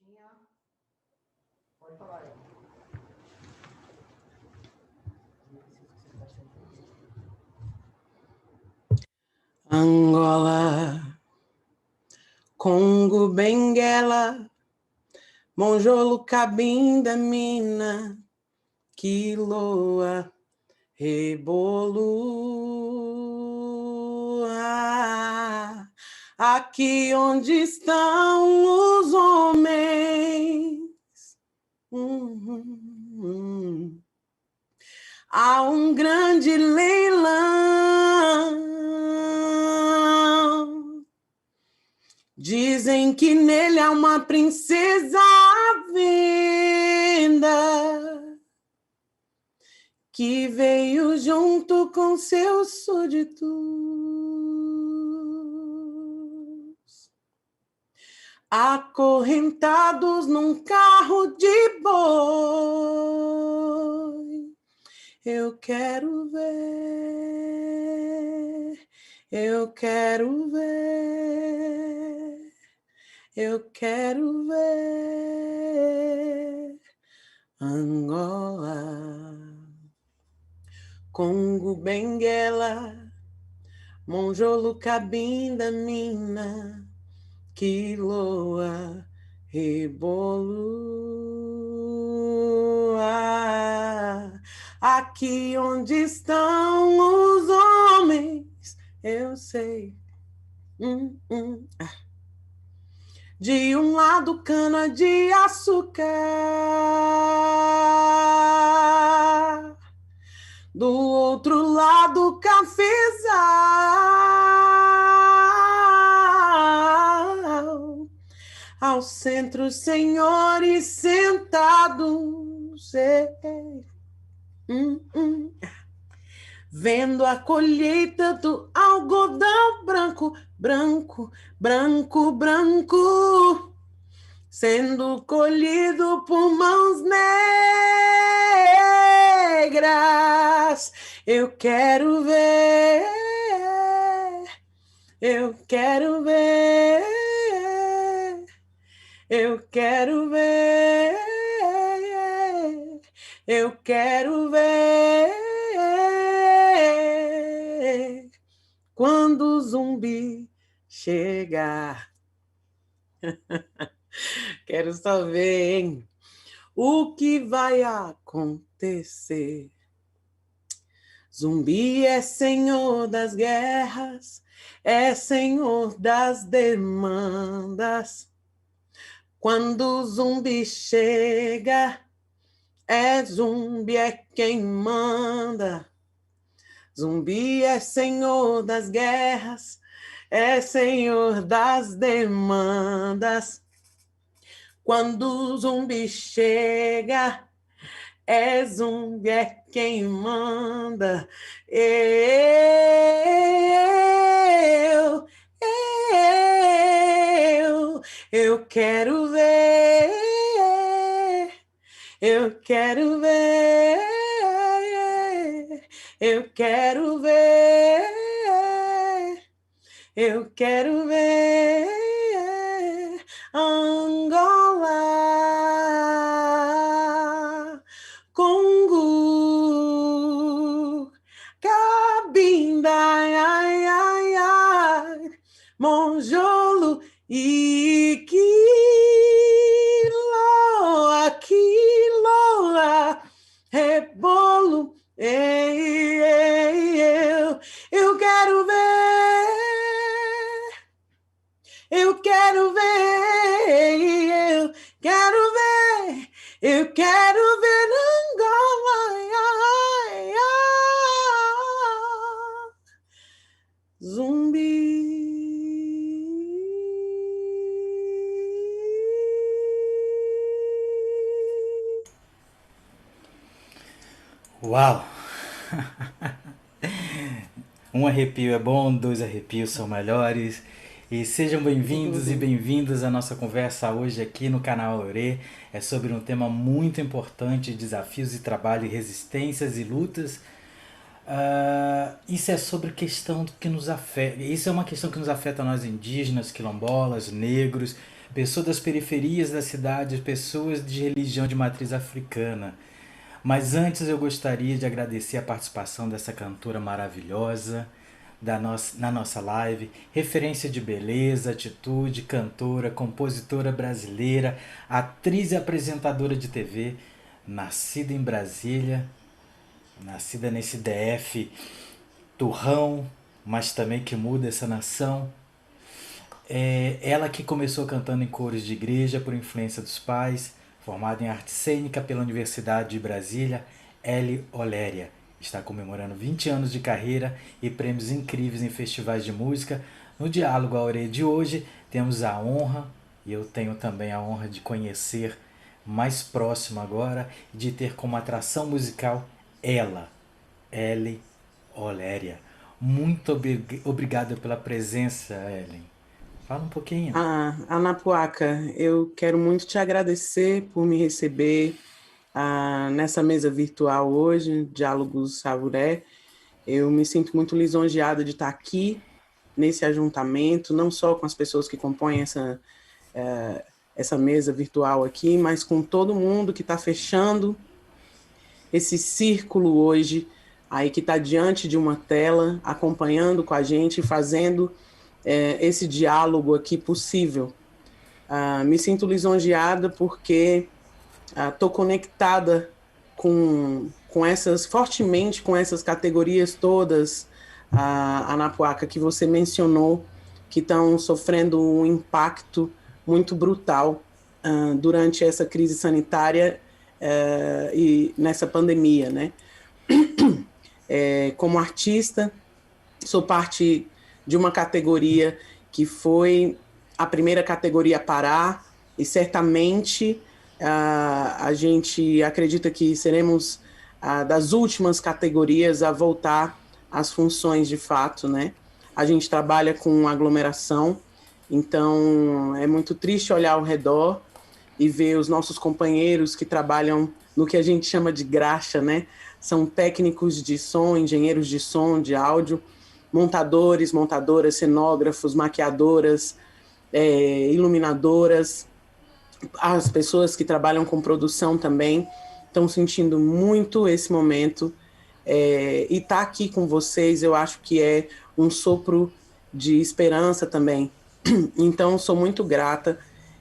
Tinha. Pode falar aí. Angola, Congo, Benguela, Monjolo, Cabinda, Mina, Quiloa, Rebolo. Aqui onde estão os homens, há um grande leilão. Dizem que nele há uma princesa à venda, que veio junto com seus súditos, acorrentados num carro de boi. Eu quero ver, eu quero ver, eu quero ver Angola, Congo, Benguela, Monjolo, Cabinda, Mina, Quiloa, Rebolo. Aqui onde estão os homens, eu sei. De um lado cana de açúcar, do outro lado cafezal, ao centro senhores sentados, vendo a colheita do algodão branco, branco, branco, branco, sendo colhido por mãos negras. Eu quero ver, eu quero ver, eu quero ver, eu quero ver quando o zumbi chegar. Quero só ver, hein? O que vai acontecer? Zumbi é senhor das guerras, é senhor das demandas. Quando o zumbi chega, zumbi é quem manda. Zumbi é senhor das guerras, é senhor das demandas. Quando o zumbi chega, zumbi é quem manda. Eu quero ver, eu quero ver, eu quero ver, eu quero ver Angola, Congo, Cabinda, ai, ai, ai, Monjolo e Quiloa, Quiloa, Rebolo, ei, ei, eu quero ver, eu quero ver, eu quero ver, eu quero ver Angola, ai, ai, zumbi. Uau! Um arrepio é bom, dois arrepios são melhores. E sejam bem-vindos e bem-vindas à nossa conversa hoje aqui no canal Aurê. É sobre um tema muito importante, desafios de trabalho e resistências e lutas. Isso é sobre questão que nos afeta. Isso é uma questão que nos afeta nós indígenas, quilombolas, negros, pessoas das periferias da cidade, pessoas de religião de matriz africana. Mas antes eu gostaria de agradecer a participação dessa cantora maravilhosa na nossa live, referência de beleza, atitude, cantora, compositora brasileira, atriz e apresentadora de TV, nascida em Brasília, nascida nesse DF turrão, mas também que muda essa nação. Ela que começou cantando em coros de igreja por influência dos pais, formada em arte cênica pela Universidade de Brasília, Ellie Oléria. Está comemorando 20 anos de carreira e prêmios incríveis em festivais de música. No Diálogo Aurê de hoje, temos a honra, e eu tenho também a honra de conhecer mais próximo agora, de ter como atração musical ela, Ellie Oléria. Muito obrigado pela presença, Ellen. Fala um pouquinho. Anapuaca, eu quero muito te agradecer por me receber nessa mesa virtual hoje, Diálogos Aurê. Eu me sinto muito lisonjeada de estar aqui nesse ajuntamento, não só com as pessoas que compõem essa mesa virtual aqui, mas com todo mundo que está fechando esse círculo hoje, aí que está diante de uma tela, acompanhando com a gente, fazendo esse diálogo aqui possível. Me sinto lisonjeada porque estou conectada fortemente com essas categorias todas, Anapuaca, que você mencionou, que estão sofrendo um impacto muito brutal durante essa crise sanitária e nessa pandemia, né? Como artista, sou parte de uma categoria que foi a primeira categoria a parar, e certamente a gente acredita que seremos das últimas categorias a voltar às funções de fato, né? A gente trabalha com aglomeração, então é muito triste olhar ao redor e ver os nossos companheiros que trabalham no que a gente chama de graxa, né? São técnicos de som, engenheiros de som, de áudio, montadores, montadoras, cenógrafos, maquiadoras, iluminadoras, as pessoas que trabalham com produção também estão sentindo muito esse momento, e estar aqui com vocês eu acho que é um sopro de esperança também. Então sou muito grata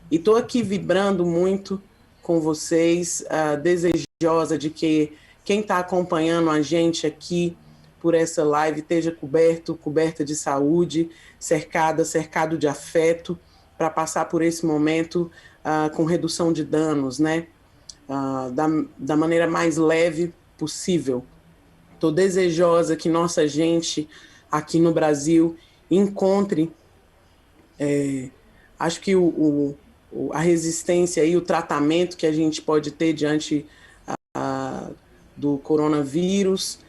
e estou aqui vibrando muito com vocês, desejosa de que quem está acompanhando a gente aqui por essa live esteja coberta de saúde, cercado de afeto, para passar por esse momento com redução de danos, né? Da maneira mais leve possível. Estou desejosa que nossa gente aqui no Brasil encontre, acho que a resistência e o tratamento que a gente pode ter diante do coronavírus.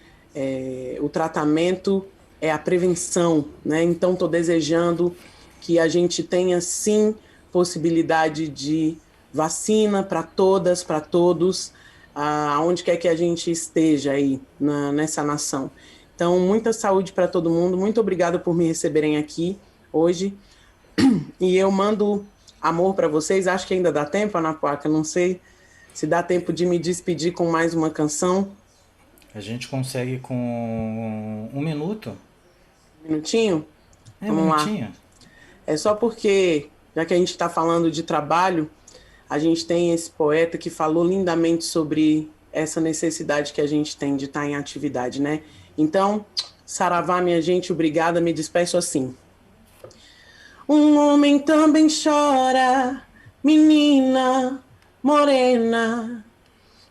O tratamento é a prevenção, né? Então estou desejando que a gente tenha sim possibilidade de vacina para todas, para todos, aonde quer que a gente esteja aí nessa nação. Então, muita saúde para todo mundo, muito obrigada por me receberem aqui hoje, e eu mando amor para vocês. Acho que ainda dá tempo, Anapuaca, não sei se dá tempo de me despedir com mais uma canção. A gente consegue com 1 minuto. Um minutinho? Vamos minutinho. Lá. É só porque, já que a gente está falando de trabalho, a gente tem esse poeta que falou lindamente sobre essa necessidade que a gente tem de estar em atividade, né? Então, saravá, minha gente, obrigada, me despeço assim. Um homem também chora, menina morena,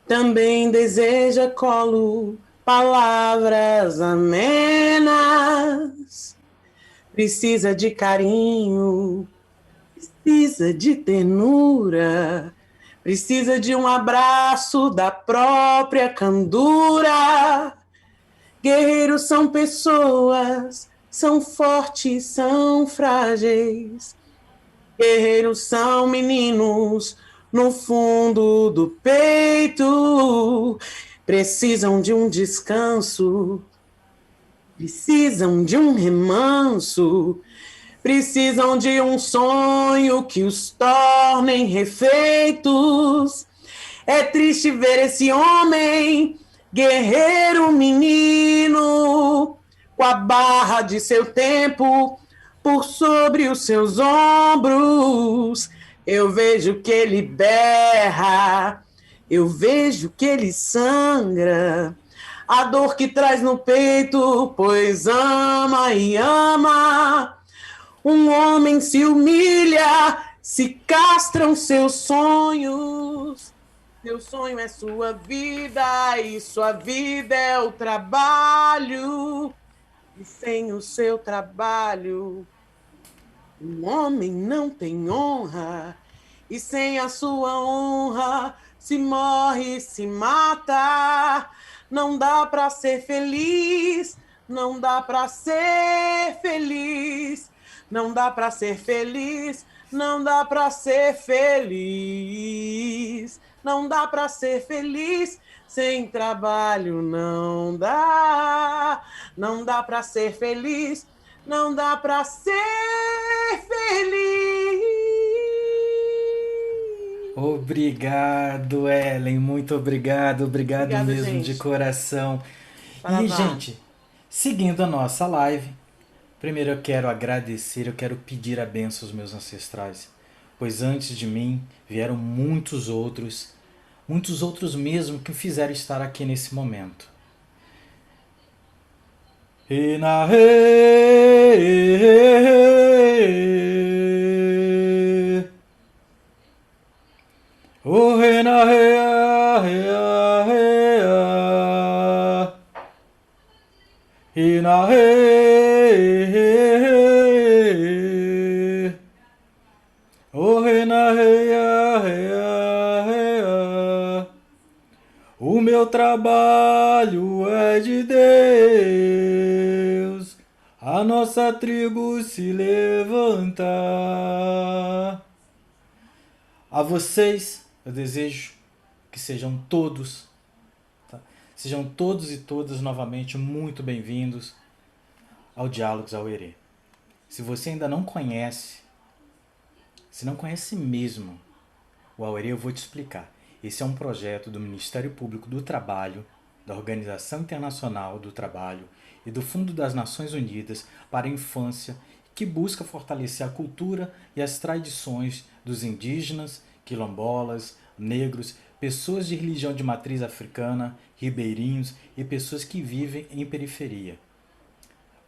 também deseja colo, palavras amenas. Precisa de carinho, precisa de ternura, precisa de um abraço da própria candura. Guerreiros são pessoas, são fortes, são frágeis. Guerreiros são meninos no fundo do peito. Precisam de um descanso, precisam de um remanso, precisam de um sonho que os tornem refeitos. É triste ver esse homem, guerreiro menino, com a barra de seu tempo por sobre os seus ombros. Eu vejo que ele berra, eu vejo que ele sangra, a dor que traz no peito, pois ama e ama. Um homem se humilha, se castram seus sonhos. Seu sonho é sua vida e sua vida é o trabalho. E sem o seu trabalho, um homem não tem honra. E sem a sua honra, se morre, se mata. Não dá para ser feliz, não dá para ser feliz. Não dá para ser feliz, não dá para ser feliz. Não dá para ser feliz sem trabalho, não dá. Não dá para ser feliz, não dá para ser feliz. Obrigado, Ellen, muito obrigado, obrigado Obrigada, mesmo gente. de coração. Saravá. E, gente, seguindo a nossa live, primeiro eu quero agradecer, eu quero pedir a bênção aos meus ancestrais, pois antes de mim vieram muitos outros mesmo que fizeram estar aqui nesse momento. E na o re na re a re a re a e na re o re na re a re a re a. O meu trabalho é de Deus, a nossa tribo se levanta. A vocês eu desejo que sejam todos e todas novamente muito bem-vindos ao Diálogos Auerê. Se você ainda não conhece, se não conhece mesmo o Auerê, eu vou te explicar. Esse é um projeto do Ministério Público do Trabalho, da Organização Internacional do Trabalho e do Fundo das Nações Unidas para a Infância, que busca fortalecer a cultura e as tradições dos indígenas, quilombolas, negros, pessoas de religião de matriz africana, ribeirinhos e pessoas que vivem em periferia.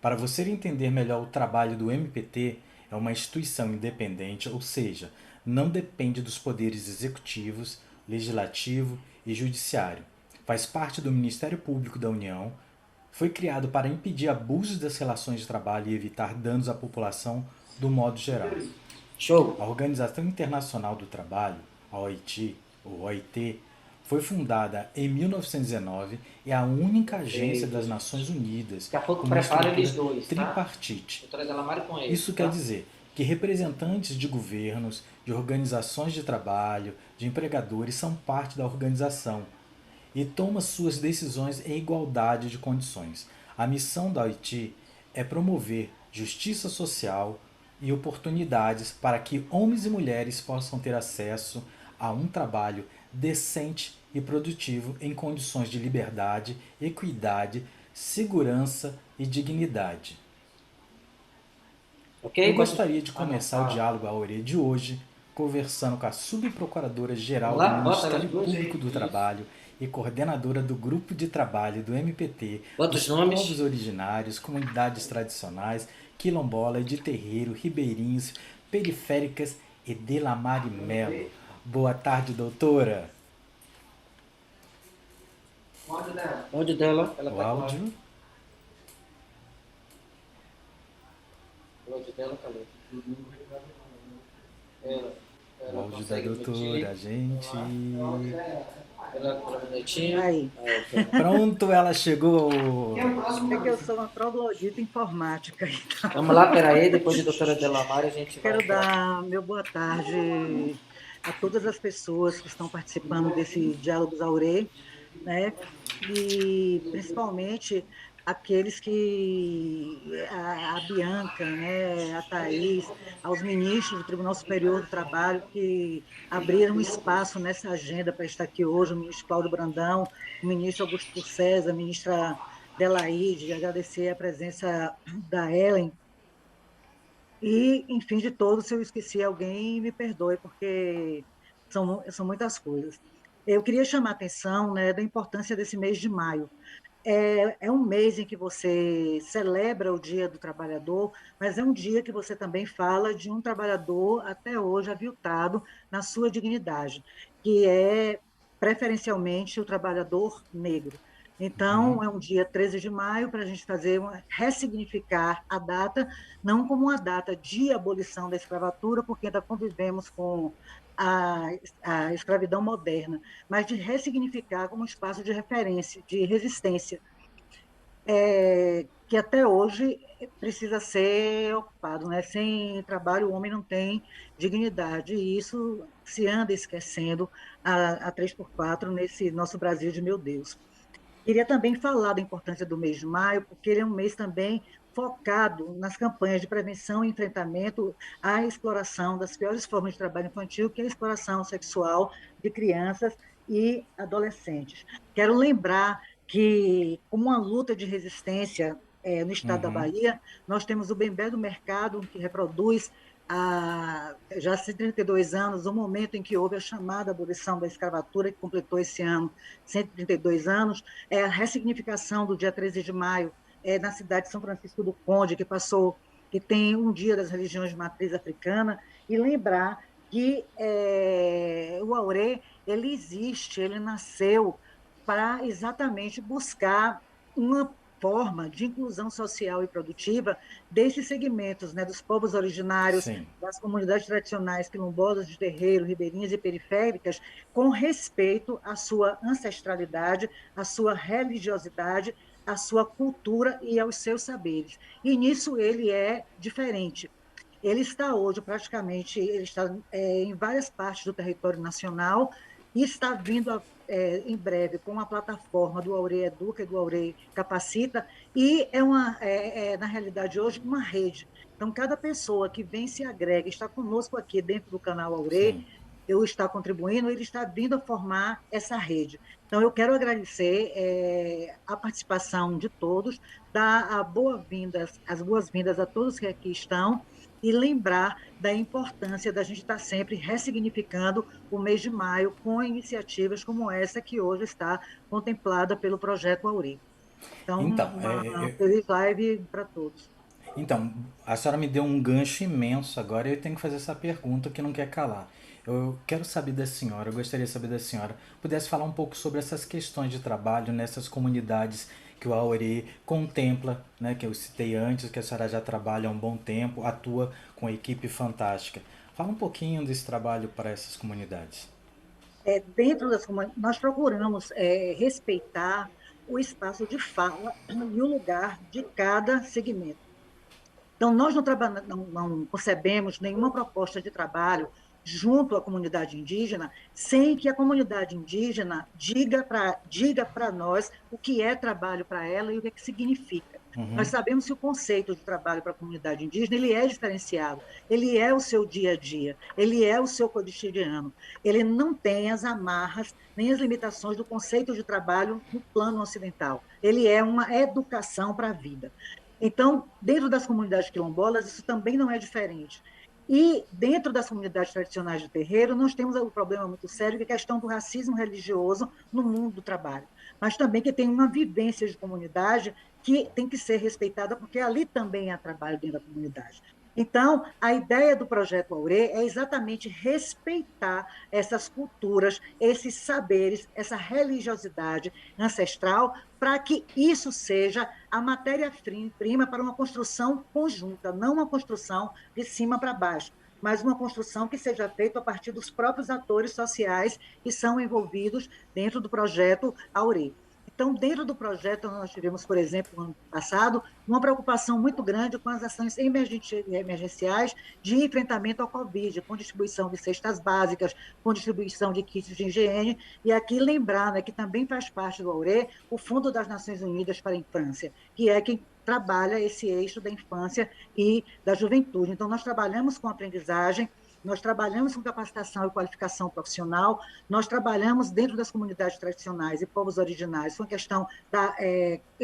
Para você entender melhor o trabalho do MPT, é uma instituição independente, ou seja, não depende dos poderes executivos, legislativo e judiciário. Faz parte do Ministério Público da União, foi criado para impedir abusos das relações de trabalho e evitar danos à população do modo geral. Show. A Organização Internacional do Trabalho, a OIT, ou OIT, foi fundada em 1919 e é a única agência das Nações Unidas Daqui a pouco com uma prepara eles estrutura dois, tá? tripartite. Doutora Delamare com eles. Isso tá? quer dizer que representantes de governos, de organizações de trabalho, de empregadores são parte da organização e tomam suas decisões em igualdade de condições. A missão da OIT é promover justiça social e oportunidades para que homens e mulheres possam ter acesso a um trabalho decente e produtivo em condições de liberdade, equidade, segurança e dignidade. Ok? Eu gostaria de começar o Diálogo Auerê de hoje conversando com a Subprocuradora-Geral do Ministério Público do Trabalho e coordenadora do Grupo de Trabalho do MPT, dos povos originários, comunidades tradicionais, quilombola, de terreiro, ribeirinhos, periféricas e Delamare Melo. Boa tarde, doutora. O áudio dela. Ela o áudio. O áudio dela, cadê? O áudio da doutora, gente. Aí. Pronto, ela chegou. É que eu sou uma troglodita informática. Então. Vamos lá, peraí, depois de doutora Delamare a gente Quero dar meu boa tarde a todas as pessoas que estão participando desse Diálogos Auerê, né? E principalmente aqueles que, a Bianca, né, a Thaís, aos ministros do Tribunal Superior do Trabalho, que abriram um espaço nessa agenda para estar aqui hoje, o ministro Cláudio Brandão, o ministro Augusto César, a ministra Delaide, agradecer a presença da Ellen, e, enfim, de todos, se eu esqueci alguém, me perdoe, porque são muitas coisas. Eu queria chamar a atenção, né, da importância desse mês de maio. É um mês em que você celebra o Dia do Trabalhador, mas é um dia que você também fala de um trabalhador até hoje aviltado na sua dignidade, que é preferencialmente o trabalhador negro. Então, Uhum. é um dia 13 de maio para a gente ressignificar a data, não como uma data de abolição da escravatura, porque ainda convivemos com a, a escravidão moderna, mas de ressignificar como um espaço de referência, de resistência, que até hoje precisa ser ocupado, né? Sem trabalho o homem não tem dignidade, e isso se anda esquecendo a 3x4 nesse nosso Brasil de meu Deus. Queria também falar da importância do mês de maio, porque ele é um mês também focado nas campanhas de prevenção e enfrentamento à exploração das piores formas de trabalho infantil, que é a exploração sexual de crianças e adolescentes. Quero lembrar que, como uma luta de resistência no estado da Uhum. Bahia, nós temos o Bem-Bé do Mercado, que reproduz já há 32 anos, o momento em que houve a chamada abolição da escravatura, que completou esse ano 132 anos, a ressignificação do dia 13 de maio na cidade de São Francisco do Conde, que tem um dia das religiões de matriz africana, e lembrar que o Aurê, ele existe, ele nasceu para exatamente buscar uma forma de inclusão social e produtiva desses segmentos, né, dos povos originários, Sim. das comunidades tradicionais quilombolas de terreiro, ribeirinhas e periféricas, com respeito à sua ancestralidade, à sua religiosidade, à sua cultura e aos seus saberes. E nisso ele é diferente. Ele está hoje praticamente, ele está em várias partes do território nacional e está vindo em breve com a plataforma do Aure Educa e do Aure Capacita, e na realidade hoje, uma rede. Então, cada pessoa que vem se agrega, está conosco aqui dentro do canal Aure, Sim. eu está contribuindo, ele está vindo a formar essa rede. Então, eu quero agradecer a participação de todos, dar as boas-vindas a todos que aqui estão, e lembrar da importância da gente estar sempre ressignificando o mês de maio com iniciativas como essa que hoje está contemplada pelo Projeto Auri. Então, Então, uma feliz live para todos. Então, a senhora me deu um gancho imenso agora e eu tenho que fazer essa pergunta que não quer calar. Eu quero saber da senhora, eu gostaria de saber da senhora, pudesse falar um pouco sobre essas questões de trabalho nessas comunidades que o Auri contempla, né, que eu citei antes, que a senhora já trabalha há um bom tempo, atua com a equipe fantástica. Fala um pouquinho desse trabalho para essas comunidades. Dentro das comunidades, nós procuramos respeitar o espaço de fala e o lugar de cada segmento. Então, nós não concebemos nenhuma proposta de trabalho junto à comunidade indígena sem que a comunidade indígena diga para nós o que é trabalho para ela e o que, que significa. Nós Uhum. sabemos que o conceito de trabalho para a comunidade indígena ele é diferenciado, ele é o seu dia a dia, ele é o seu cotidiano, ele não tem as amarras nem as limitações do conceito de trabalho no plano ocidental, ele é uma educação para a vida. Então, dentro das comunidades quilombolas, isso também não é diferente. E dentro das comunidades tradicionais de terreiro, nós temos um problema muito sério, que é a questão do racismo religioso no mundo do trabalho, mas também que tem uma vivência de comunidade que tem que ser respeitada, porque ali também há trabalho dentro da comunidade. Então, a ideia do Projeto Aure é exatamente respeitar essas culturas, esses saberes, essa religiosidade ancestral, para que isso seja a matéria-prima para uma construção conjunta, não uma construção de cima para baixo, mas uma construção que seja feita a partir dos próprios atores sociais que são envolvidos dentro do projeto Aure. Então, dentro do projeto, nós tivemos, por exemplo, no ano passado, uma preocupação muito grande com as ações emergenciais de enfrentamento ao Covid, com distribuição de cestas básicas, com distribuição de kits de higiene, e aqui lembrar, né, que também faz parte do AURE o Fundo das Nações Unidas para a Infância, que é quem trabalha esse eixo da infância e da juventude. Então, nós trabalhamos com aprendizagem, nós trabalhamos com capacitação e qualificação profissional, nós trabalhamos dentro das comunidades tradicionais e povos originários com a questão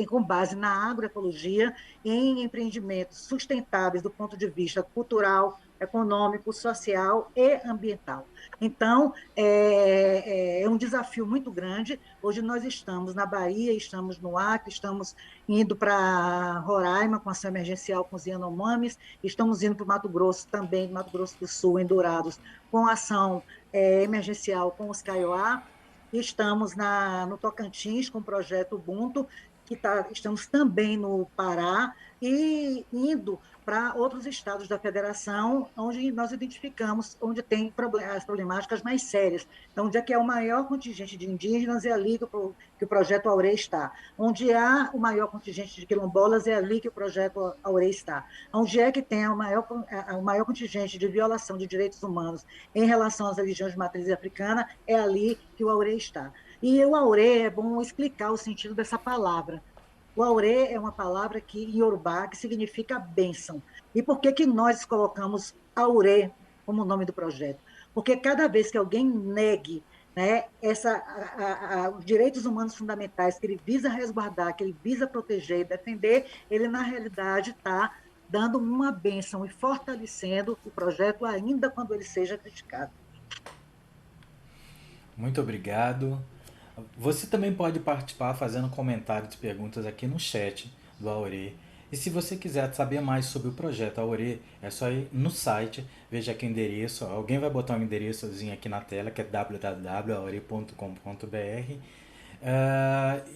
com base na agroecologia, em empreendimentos sustentáveis do ponto de vista cultural, econômico, social e ambiental. Então, é um desafio muito grande. Hoje nós estamos na Bahia, estamos no Acre, estamos indo para Roraima com ação emergencial com os Yanomamis, estamos indo para o Mato Grosso também, Mato Grosso do Sul, em Dourados, com ação emergencial com os Kaiowá, estamos no Tocantins com o projeto Ubuntu, estamos também no Pará e indo para outros estados da federação, onde nós identificamos onde tem as problemáticas mais sérias. Então, onde é que é o maior contingente de indígenas, é ali que o projeto AURE está. Onde há o maior contingente de quilombolas, é ali que o projeto AURE está. Onde é que tem o maior contingente de violação de direitos humanos em relação às religiões de matriz africana, é ali que o AURE está. E o AURE, é bom explicar o sentido dessa palavra. O AURE é uma palavra que, em Yorubá, que significa bênção. E por que nós colocamos AURE como nome do projeto? Porque cada vez que alguém negue, né, os direitos humanos fundamentais que ele visa resguardar, que ele visa proteger e defender, ele, na realidade, está dando uma bênção e fortalecendo o projeto, ainda quando ele seja criticado. Muito obrigado. Você também pode participar fazendo comentários e perguntas aqui no chat do AURE. E se você quiser saber mais sobre o projeto AURE, é só ir no site, veja aqui o endereço. Alguém vai botar um endereçozinho aqui na tela, que é www.aure.com.br.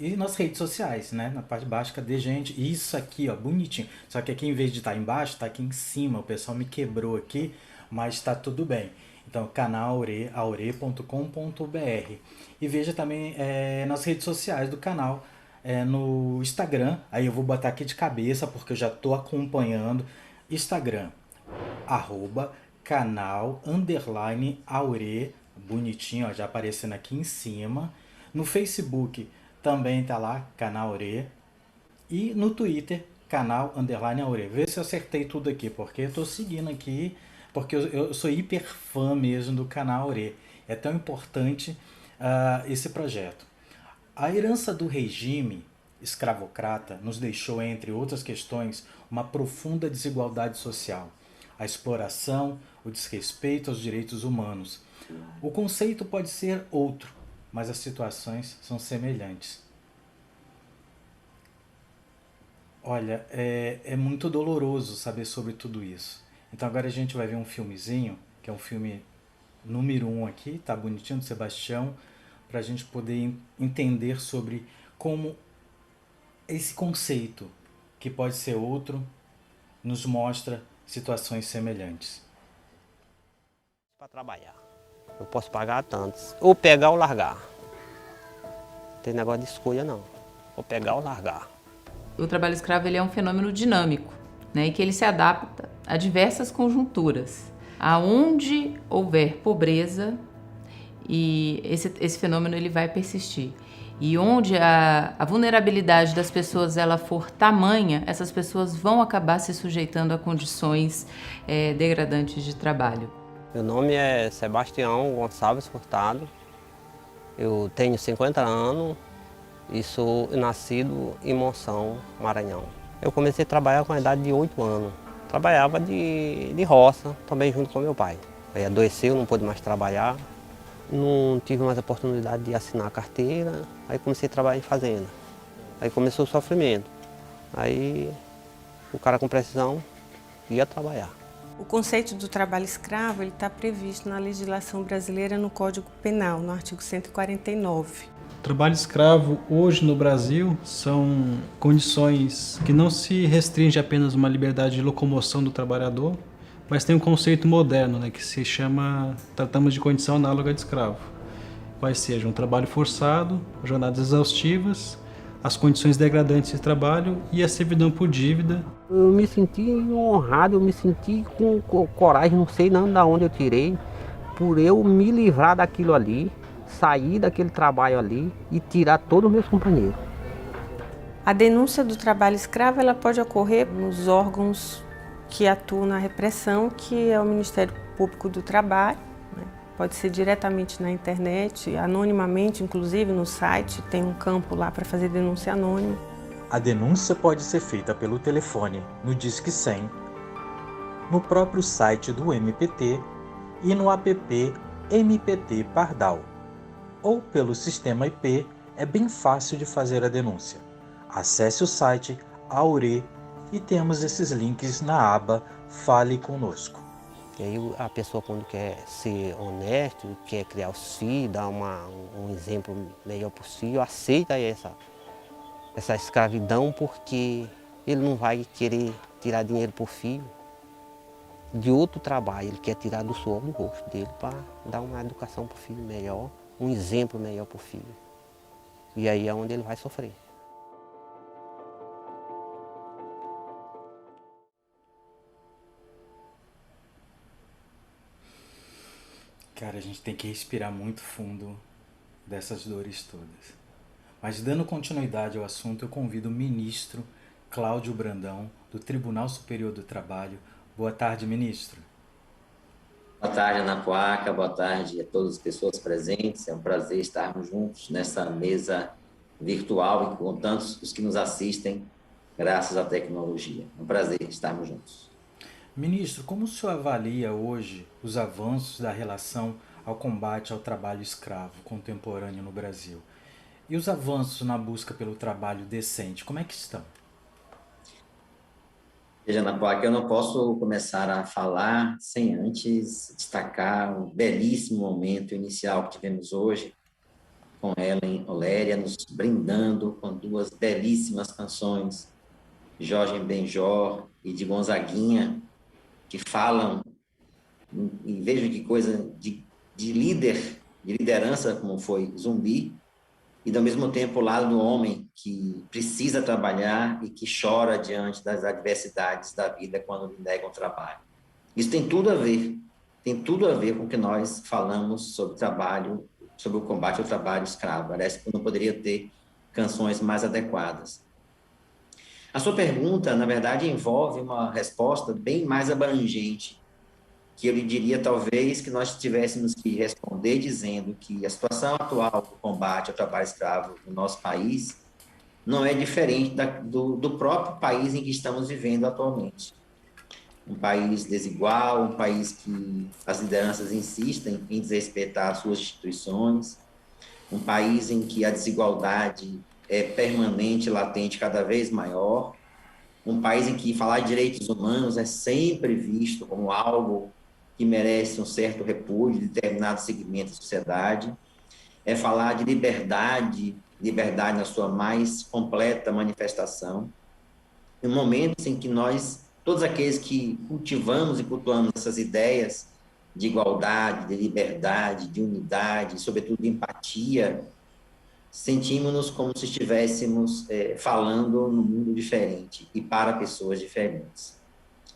E nas redes sociais, né? Na parte de baixo, cadê gente? Isso aqui, ó, bonitinho. Só que aqui, em vez de estar embaixo, está aqui em cima. O pessoal me quebrou aqui, mas está tudo bem. Então, canal AURE, aure.com.br. E veja também nas redes sociais do canal, no Instagram. Aí eu vou botar aqui de cabeça, porque eu já estou acompanhando. Instagram, @canal_AURE, bonitinho, ó, já aparecendo aqui em cima. No Facebook também tá lá, canal AURE. E no Twitter, canal_AURE. Vê se eu acertei tudo aqui, porque eu estou seguindo aqui, porque eu sou hiper fã mesmo do canal AURE. É tão importante esse projeto. A herança do regime escravocrata nos deixou, entre outras questões, uma profunda desigualdade social, a exploração, o desrespeito aos direitos humanos. O conceito pode ser outro, mas as situações são semelhantes. Olha, é muito doloroso saber sobre tudo isso. Então agora a gente vai ver um filmezinho, que é um filme número 1 aqui, tá bonitinho, do Sebastião, para a gente poder entender sobre como esse conceito, que pode ser outro, nos mostra situações semelhantes. Para trabalhar, eu posso pagar tantos, ou pegar ou largar. Não tem negócio de escolha não, ou pegar ou largar. O trabalho escravo ele é um fenômeno dinâmico, né, e que ele se adapta a diversas conjunturas. Aonde houver pobreza, e esse fenômeno ele vai persistir. E onde a vulnerabilidade das pessoas ela for tamanha, essas pessoas vão acabar se sujeitando a condições degradantes de trabalho. Meu nome é Sebastião Gonçalves Furtado, eu tenho 50 anos e sou nascido em Monção, Maranhão. Eu comecei a trabalhar com a idade de 8 anos. Trabalhava de roça, também junto com meu pai. Aí adoeceu, não pôde mais trabalhar. Não tive mais a oportunidade de assinar a carteira, aí comecei a trabalhar em fazenda. Aí começou o sofrimento. Aí o cara com precisão ia trabalhar. O conceito do trabalho escravo está previsto na legislação brasileira no Código Penal, no artigo 149. O trabalho escravo hoje no Brasil são condições que não se restringe apenas a uma liberdade de locomoção do trabalhador, mas tem um conceito moderno, né, que se chama, tratamos de condição análoga de escravo, quais sejam trabalho forçado, jornadas exaustivas as condições degradantes de trabalho e a servidão por dívida. Eu me senti honrado, eu me senti com coragem, não sei não da onde eu tirei, por eu me livrar daquilo ali, sair daquele trabalho ali e tirar todos os meus companheiros. A denúncia do trabalho escravo ela pode ocorrer nos órgãos que atuam na repressão, que é o Ministério Público do Trabalho, né? Pode ser diretamente na internet, anonimamente, inclusive no site, tem um campo lá para fazer denúncia anônima. A denúncia pode ser feita pelo telefone no Disque 100, no próprio site do MPT e no app MPT Pardal, ou pelo sistema IP. É bem fácil de fazer a denúncia. Acesse o site Aure e temos esses links na aba Fale Conosco. E aí a pessoa, quando quer ser honesto, quer criar os filhos, dar um exemplo melhor possível, aceita essa escravidão, porque ele não vai querer tirar dinheiro por filho de outro trabalho, ele quer tirar do suor do rosto dele para dar uma educação para o filho melhor, um exemplo melhor para o filho. E aí é onde ele vai sofrer. Cara, a gente tem que respirar muito fundo dessas dores todas. Mas dando continuidade ao assunto, eu convido o ministro Cláudio Brandão, do Tribunal Superior do Trabalho. Boa tarde, ministro. Boa tarde, Ana Coaca. Boa tarde a todas as pessoas presentes. É um prazer estarmos juntos nessa mesa virtual e com tantos os que nos assistem graças à tecnologia. É um prazer estarmos juntos. Ministro, como o senhor avalia hoje os avanços da relação ao combate ao trabalho escravo contemporâneo no Brasil? E os avanços na busca pelo trabalho decente, como é que estão? Veja, Ana Coaca, eu não posso começar a falar sem antes destacar o belíssimo momento inicial que tivemos hoje, com Ellen Oléria nos brindando com duas belíssimas canções, Jorge Benjor e de Gonzaguinha, que falam, e vejo que coisa de líder, de liderança, como foi Zumbi, e, ao mesmo tempo, o lado do homem que precisa trabalhar e que chora diante das adversidades da vida quando lhe negam trabalho. Isso tem tudo a ver com o que nós falamos sobre trabalho, sobre o combate ao trabalho escravo. Parece que não poderia ter canções mais adequadas. A sua pergunta, na verdade, envolve uma resposta bem mais abrangente, que eu lhe diria, talvez, que nós tivéssemos que responder dizendo que a situação atual do combate ao trabalho escravo no nosso país não é diferente do próprio país em que estamos vivendo atualmente. Um país desigual, um país que as lideranças insistem em desrespeitar suas instituições, um país em que a desigualdade é permanente, latente, cada vez maior, um país em que falar de direitos humanos é sempre visto como algo que merece um certo repúdio de determinados segmentos da sociedade, é falar de liberdade na sua mais completa manifestação, em momentos em que nós, todos aqueles que cultivamos e cultuamos essas ideias de igualdade, de liberdade, de unidade, sobretudo de empatia, sentimos-nos como se estivéssemos falando num mundo diferente e para pessoas diferentes.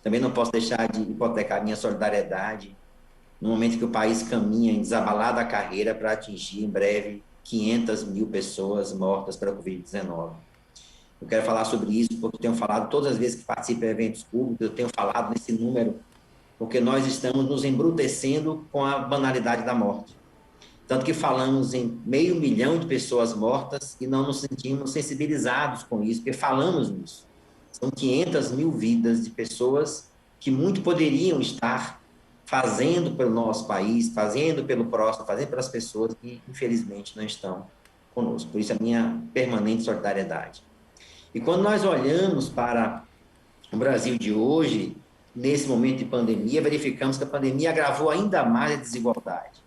Também não posso deixar de hipotecar minha solidariedade no momento que o país caminha em desabalada carreira para atingir em breve 500 mil pessoas mortas pela Covid-19. Eu quero falar sobre isso porque tenho falado todas as vezes que participo de eventos públicos, eu tenho falado nesse número, porque nós estamos nos embrutecendo com a banalidade da morte. Tanto que falamos em 500 mil de pessoas mortas e não nos sentimos sensibilizados com isso, porque falamos nisso. São 500 mil vidas de pessoas que muito poderiam estar fazendo pelo nosso país, fazendo pelo próximo, fazendo pelas pessoas que, infelizmente, não estão conosco. Por isso, a minha permanente solidariedade. E quando nós olhamos para o Brasil de hoje, nesse momento de pandemia, verificamos que a pandemia agravou ainda mais a desigualdade.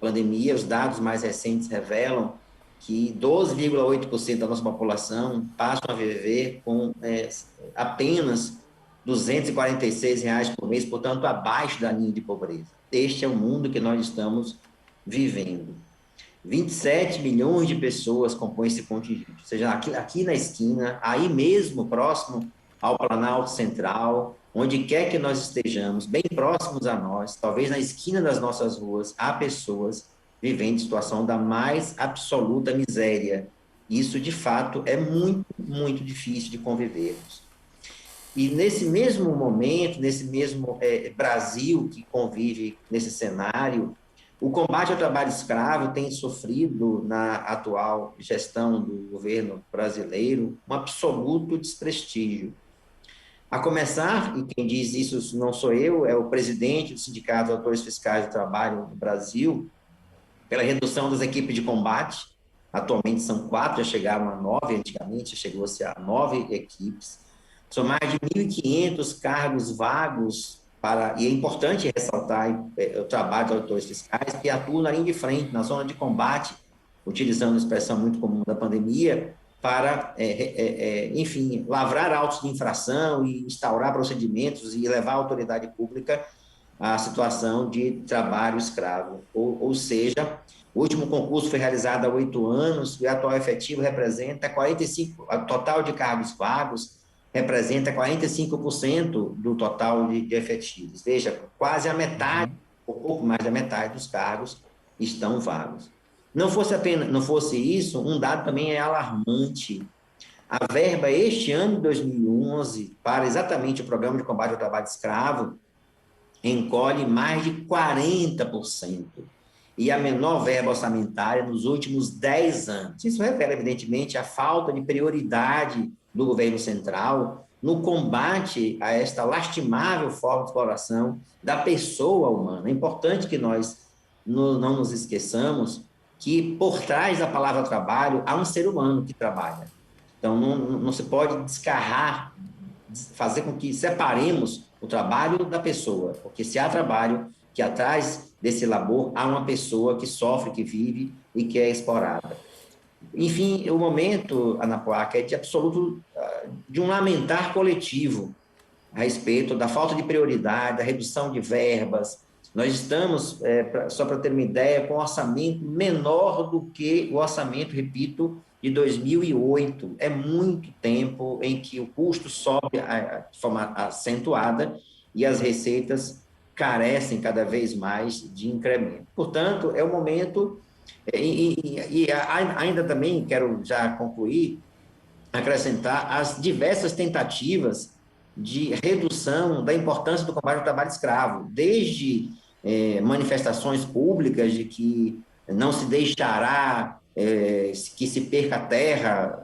Pandemia, os dados mais recentes revelam que 12,8% da nossa população passam a viver com apenas R$ 246 por mês, portanto, abaixo da linha de pobreza. Este é o mundo que nós estamos vivendo. 27 milhões de pessoas compõem esse contingente. Ou seja, aqui na esquina, aí mesmo, próximo ao Planalto Central, onde quer que nós estejamos, bem próximos a nós, talvez na esquina das nossas ruas, há pessoas vivendo em situação da mais absoluta miséria. Isso, de fato, é muito, muito difícil de convivermos. E nesse mesmo momento, nesse mesmo Brasil que convive nesse cenário, o combate ao trabalho escravo tem sofrido, na atual gestão do governo brasileiro, um absoluto desprestígio. A começar, e quem diz isso não sou eu, é o presidente do Sindicato dos Autores Fiscais do Trabalho do Brasil, pela redução das equipes de combate. Atualmente são 4, já chegaram a 9, antigamente chegou-se a 9 equipes. São mais de 1.500 cargos vagos e é importante ressaltar o trabalho dos autores fiscais que atuam na linha de frente, na zona de combate, utilizando a expressão muito comum da pandemia, para, enfim, lavrar autos de infração e instaurar procedimentos e levar a autoridade pública à situação de trabalho escravo. Ou seja, o último concurso foi realizado há 8 anos e o atual efetivo representa 45%, o total de cargos vagos representa 45% do total de efetivos. Veja, quase a metade, ou pouco mais da metade dos cargos estão vagos. Não fosse isso, um dado também é alarmante. A verba este ano de 2011 para exatamente o Programa de Combate ao Trabalho Escravo encolhe mais de 40%. E a menor verba orçamentária nos últimos 10 anos. Isso revela, evidentemente, a falta de prioridade do governo central no combate a esta lastimável forma de exploração da pessoa humana. É importante que nós não nos esqueçamos que por trás da palavra trabalho há um ser humano que trabalha. Então, não se pode descarrar, fazer com que separemos o trabalho da pessoa, porque se há trabalho, que atrás desse labor há uma pessoa que sofre, que vive e que é explorada. Enfim, o momento, Ana Poaca, é de um lamentar coletivo a respeito da falta de prioridade, da redução de verbas. Nós estamos, só para ter uma ideia, com um orçamento menor do que o orçamento, repito, de 2008. É muito tempo em que o custo sobe de forma acentuada e as receitas carecem cada vez mais de incremento. Portanto, é o momento, ainda também quero já concluir, acrescentar as diversas tentativas de redução da importância do combate ao trabalho escravo, desde manifestações públicas de que não se deixará que se perca a terra,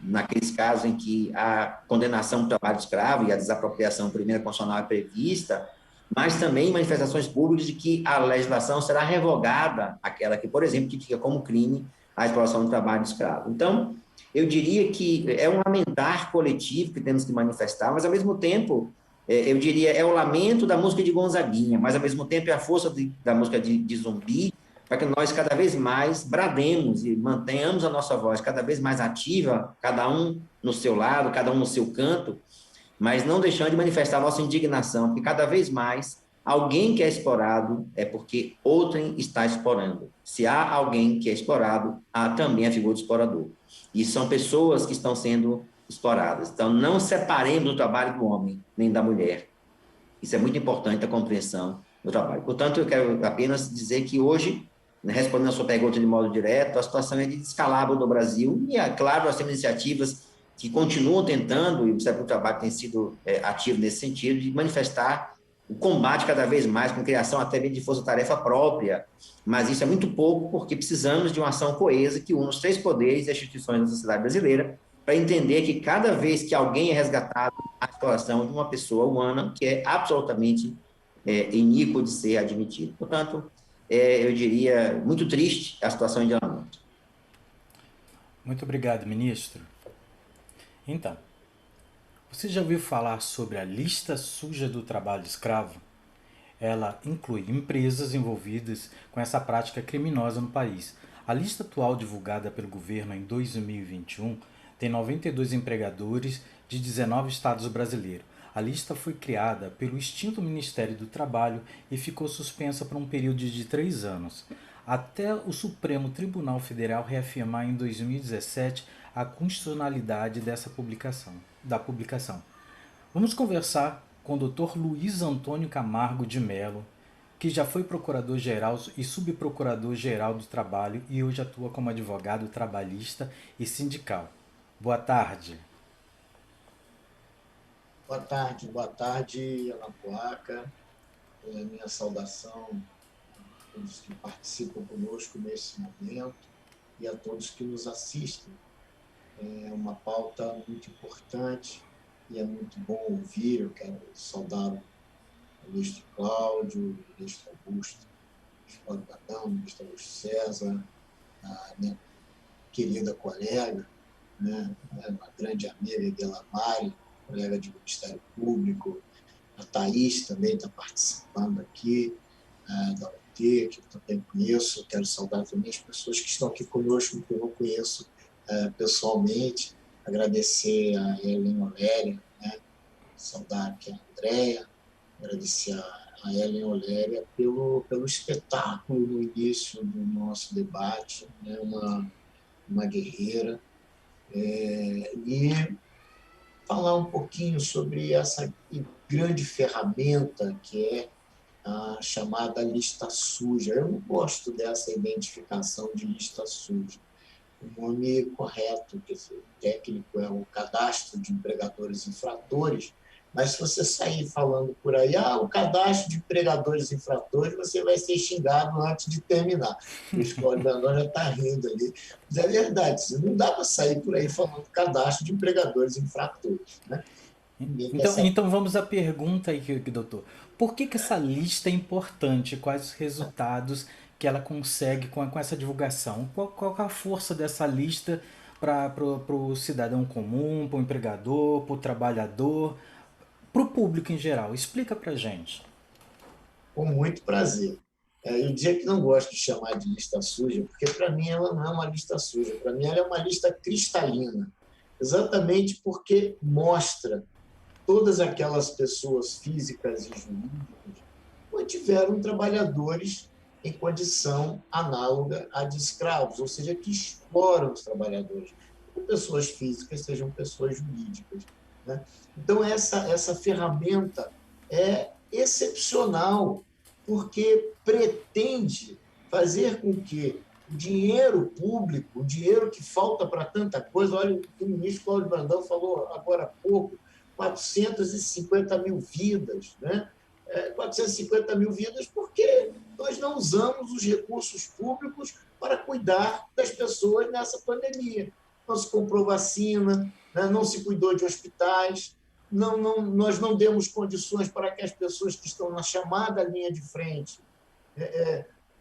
naqueles casos em que a condenação do trabalho escravo e a desapropriação primeira constitucional é prevista, mas também manifestações públicas de que a legislação será revogada, aquela que, por exemplo, tipifica como crime a exploração do trabalho escravo. Então, eu diria que é um lamentar coletivo que temos que manifestar, mas, ao mesmo tempo, eu diria, é o lamento da música de Gonzaguinha, mas, ao mesmo tempo, é a força da música de Zumbi, para que nós cada vez mais brademos e mantenhamos a nossa voz cada vez mais ativa, cada um no seu lado, cada um no seu canto, mas não deixando de manifestar a nossa indignação, porque cada vez mais alguém que é explorado é porque outrem está explorando. Se há alguém que é explorado, há também a figura do explorador. E são pessoas que estão sendo exploradas. Então, não separemos o trabalho do homem nem da mulher. Isso é muito importante, a compreensão do trabalho. Portanto, eu quero apenas dizer que hoje, respondendo a sua pergunta de modo direto, a situação é de descalabro no Brasil, e, é claro, nós temos iniciativas que continuam tentando, e o trabalho tem sido ativo nesse sentido, de manifestar o combate cada vez mais, com criação até mesmo de força-tarefa própria, mas isso é muito pouco, porque precisamos de uma ação coesa que une os 3 poderes e as instituições da sociedade brasileira, para entender que cada vez que alguém é resgatado, a exploração de uma pessoa humana que é absolutamente iníquo de ser admitido. Portanto, eu diria, muito triste a situação em Diamante. Muito obrigado, ministro. Então, você já ouviu falar sobre a lista suja do trabalho escravo? Ela inclui empresas envolvidas com essa prática criminosa no país. A lista atual divulgada pelo governo em 2021 tem 92 empregadores de 19 estados brasileiros. A lista foi criada pelo extinto Ministério do Trabalho e ficou suspensa por um período de 3 anos. até o Supremo Tribunal Federal reafirmar em 2017 a constitucionalidade da publicação. Vamos conversar com o Dr. Luiz Antônio Camargo de Mello, que já foi procurador-geral e subprocurador-geral do trabalho e hoje atua como advogado trabalhista e sindical. Boa tarde. Boa tarde, Anapuaca. Minha saudação a todos que participam conosco nesse momento e a todos que nos assistem. É uma pauta muito importante e é muito bom ouvir. Eu quero saudar o ministro Cláudio, o ministro Augusto, o ministro Badão, o ministro Augusto César, a minha querida colega, né, uma grande amiga, Delamare, colega de Ministério Público, a Thaís também está participando aqui, da UT, que eu também conheço. Quero saudar também as pessoas que estão aqui conosco, que eu não conheço pessoalmente, agradecer a Ellen Oléria, né, saudar aqui a Andréia, agradecer a Ellen Oléria pelo espetáculo no início do nosso debate, né, uma guerreira, e falar um pouquinho sobre essa grande ferramenta que é a chamada lista suja. Eu não gosto dessa identificação de lista suja. O nome correto, quer dizer, técnico, é o cadastro de empregadores infratores, mas se você sair falando por aí, o cadastro de empregadores infratores, você vai ser xingado antes de terminar. O Escola já está rindo ali. Mas é verdade, não dá para sair por aí falando cadastro de empregadores infratores, né? Então vamos à pergunta aí, doutor. Por que essa lista é importante? Quais os resultados que ela consegue com essa divulgação? Qual é a força dessa lista para o cidadão comum, para o empregador, para o trabalhador, para o público em geral? Explica para a gente. Com muito prazer. Eu diria que não gosto de chamar de lista suja, porque para mim ela não é uma lista suja, para mim ela é uma lista cristalina, exatamente porque mostra todas aquelas pessoas físicas e jurídicas que mantiveram trabalhadores em condição análoga à de escravos, ou seja, que exploram os trabalhadores, sejam pessoas físicas, sejam pessoas jurídicas, né? Então, essa ferramenta é excepcional, porque pretende fazer com que o dinheiro público, o dinheiro que falta para tanta coisa, olha o que o ministro Cláudio Brandão falou agora há pouco, 450 mil vidas, né? 450 mil vidas porque nós não usamos os recursos públicos para cuidar das pessoas nessa pandemia. Não se comprou vacina, né? Não se cuidou de hospitais, nós não demos condições para que as pessoas que estão na chamada linha de frente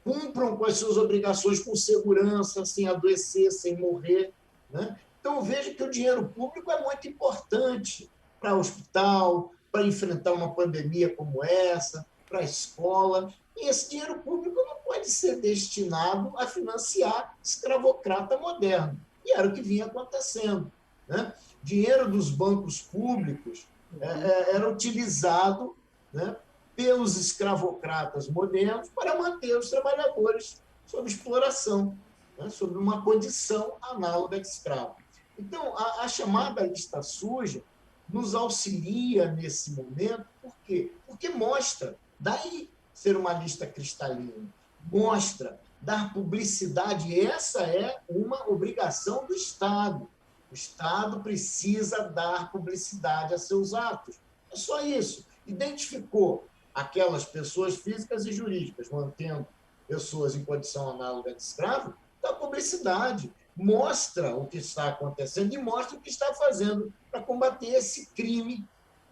cumpram com as suas obrigações com segurança, sem adoecer, sem morrer, né? Então, eu vejo que o dinheiro público é muito importante para o hospital, para enfrentar uma pandemia como essa, para a escola. E esse dinheiro público não pode ser destinado a financiar escravocrata moderno. E era o que vinha acontecendo, né? Dinheiro dos bancos públicos era utilizado, né, pelos escravocratas modernos para manter os trabalhadores sob exploração, né, sob uma condição análoga de escravo. Então, a chamada lista suja nos auxilia nesse momento, por quê? Porque mostra, daí ser uma lista cristalina, mostra dar publicidade, e essa é uma obrigação do Estado. O Estado precisa dar publicidade a seus atos. É só isso. Identificou aquelas pessoas físicas e jurídicas, mantendo pessoas em condição análoga de escravo, dá publicidade, mostra o que está acontecendo e mostra o que está fazendo para combater esse crime,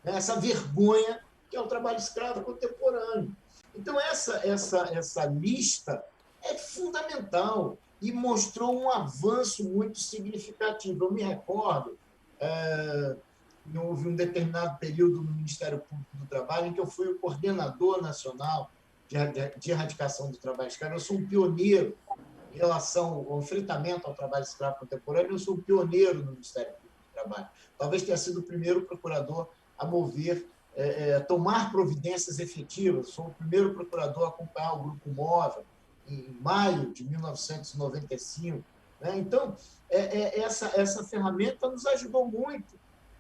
né, essa vergonha que é o trabalho escravo contemporâneo. Então, essa lista é fundamental e mostrou um avanço muito significativo. Eu me recordo, houve um determinado período no Ministério Público do Trabalho em que eu fui o coordenador nacional de erradicação do trabalho escravo. Eu sou um pioneiro em relação ao enfrentamento ao trabalho escravo contemporâneo, eu sou um pioneiro no Ministério Público do Trabalho. Talvez tenha sido o primeiro procurador a mover, tomar providências efetivas, sou o primeiro procurador a acompanhar o Grupo Móvel, em maio de 1995. Né? Então, essa ferramenta nos ajudou muito,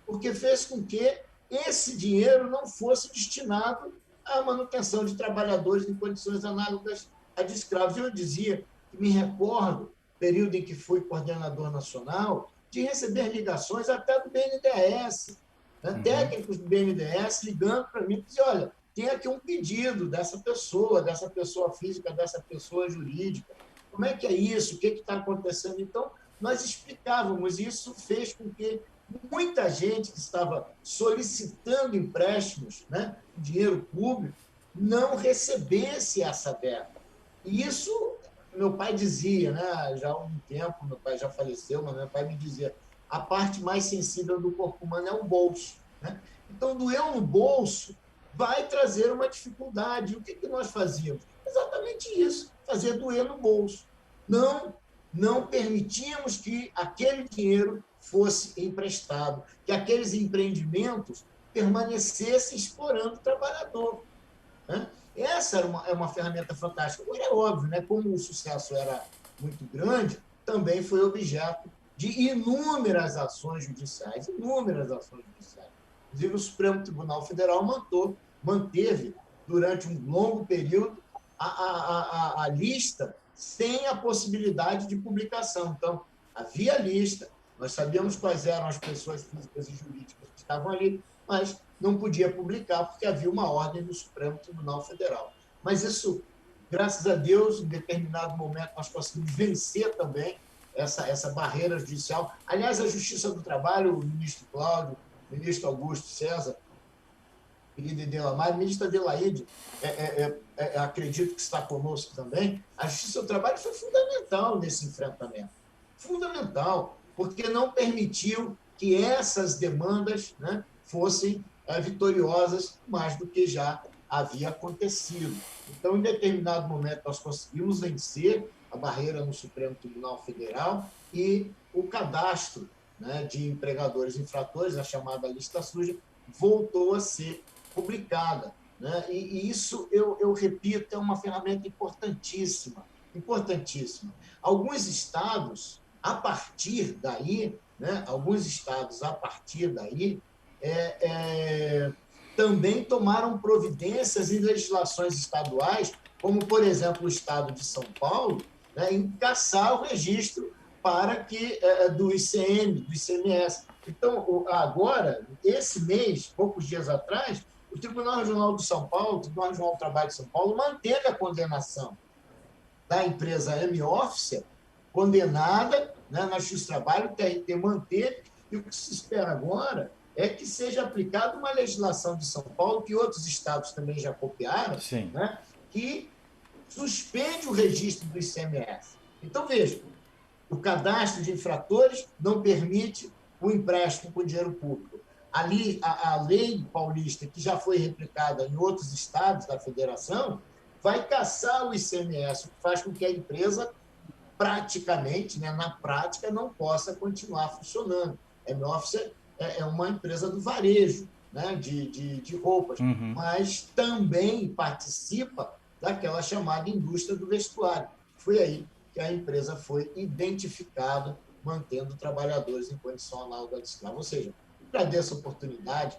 porque fez com que esse dinheiro não fosse destinado à manutenção de trabalhadores em condições análogas a de escravos. Eu dizia que me recordo, período em que fui coordenador nacional, de receber ligações até do BNDES, né? Técnicos do BNDES ligando para mim e diziam, olha, tem aqui um pedido dessa pessoa física, dessa pessoa jurídica, como é que é isso, o que está acontecendo? Então, nós explicávamos, e isso fez com que muita gente que estava solicitando empréstimos, né, dinheiro público, não recebesse essa verba. E isso, meu pai dizia, né, já há um tempo, meu pai já faleceu, mas meu pai me dizia, a parte mais sensível do corpo humano é o bolso. Né? Então, doeu no bolso vai trazer uma dificuldade. E o que nós fazíamos? Exatamente isso, fazer doer no bolso. Não permitíamos que aquele dinheiro fosse emprestado, que aqueles empreendimentos permanecessem explorando o trabalhador. Né? Essa é uma ferramenta fantástica. Agora, é óbvio, né? Como o sucesso era muito grande, também foi objeto de inúmeras ações judiciais. Inclusive, o Supremo Tribunal Federal manteve, durante um longo período, a lista sem a possibilidade de publicação. Então, havia lista, nós sabíamos quais eram as pessoas físicas e jurídicas que estavam ali, mas não podia publicar porque havia uma ordem do Supremo Tribunal Federal. Mas isso, graças a Deus, em determinado momento nós conseguimos vencer também essa barreira judicial. Aliás, a Justiça do Trabalho, o ministro Cláudio, o ministro Augusto César, querida Delamare, ministra Adelaide, acredito que está conosco também, a Justiça do Trabalho foi fundamental nesse enfrentamento. Fundamental, porque não permitiu que essas demandas, né, fossem vitoriosas mais do que já havia acontecido. Então, em determinado momento, nós conseguimos vencer a barreira no Supremo Tribunal Federal e o cadastro, né, de empregadores infratores, a chamada lista suja, voltou a ser publicada. Né? E isso, eu repito, é uma ferramenta importantíssima. Alguns estados, a partir daí, também tomaram providências em legislações estaduais, como, por exemplo, o estado de São Paulo, né, em cassar o registro para que, do ICM, do ICMS. Então, agora, esse mês, poucos dias atrás, o Tribunal Regional de São Paulo, o Tribunal Regional do Trabalho de São Paulo, manteve a condenação da empresa M-Office, condenada, né, na Justiça do Trabalho, o TRT manteve, e o que se espera agora é que seja aplicada uma legislação de São Paulo, que outros estados também já copiaram, né, que suspende o registro do ICMS. Então, veja, o cadastro de infratores não permite o empréstimo com dinheiro público. Ali, a lei paulista, que já foi replicada em outros estados da federação, vai cassar o ICMS, o que faz com que a empresa praticamente, né, na prática, não possa continuar funcionando. A M-Office é uma empresa do varejo, né, de roupas, mas também participa daquela chamada indústria do vestuário. Foi aí que a empresa foi identificada, mantendo trabalhadores em condição análoga de escravo. Ou seja, agradeço a oportunidade,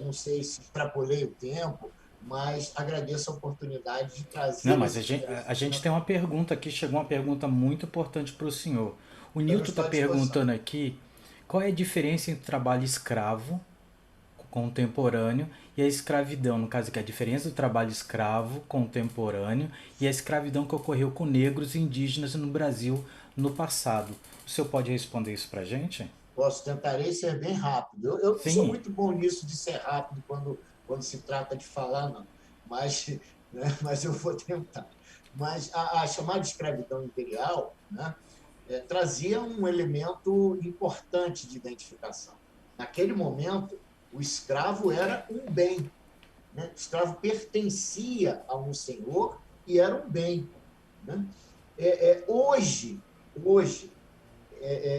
não sei se extrapolei o tempo, mas agradeço a oportunidade de trazer... Não, mas a gente tem uma pergunta aqui, chegou uma pergunta muito importante para o senhor. O Nilton está perguntando aqui qual é a diferença entre trabalho escravo contemporâneo e a escravidão, no caso aqui, a diferença do trabalho escravo contemporâneo e a escravidão que ocorreu com negros e indígenas no Brasil no passado. O senhor pode responder isso para a gente? Tentarei ser bem rápido. Eu não sou muito bom nisso de ser rápido quando se trata de falar, não. Mas eu vou tentar. Mas a chamada escravidão imperial, né, trazia um elemento importante de identificação. Naquele momento, o escravo era um bem. Né? O escravo pertencia a um senhor e era um bem. Né? Hoje,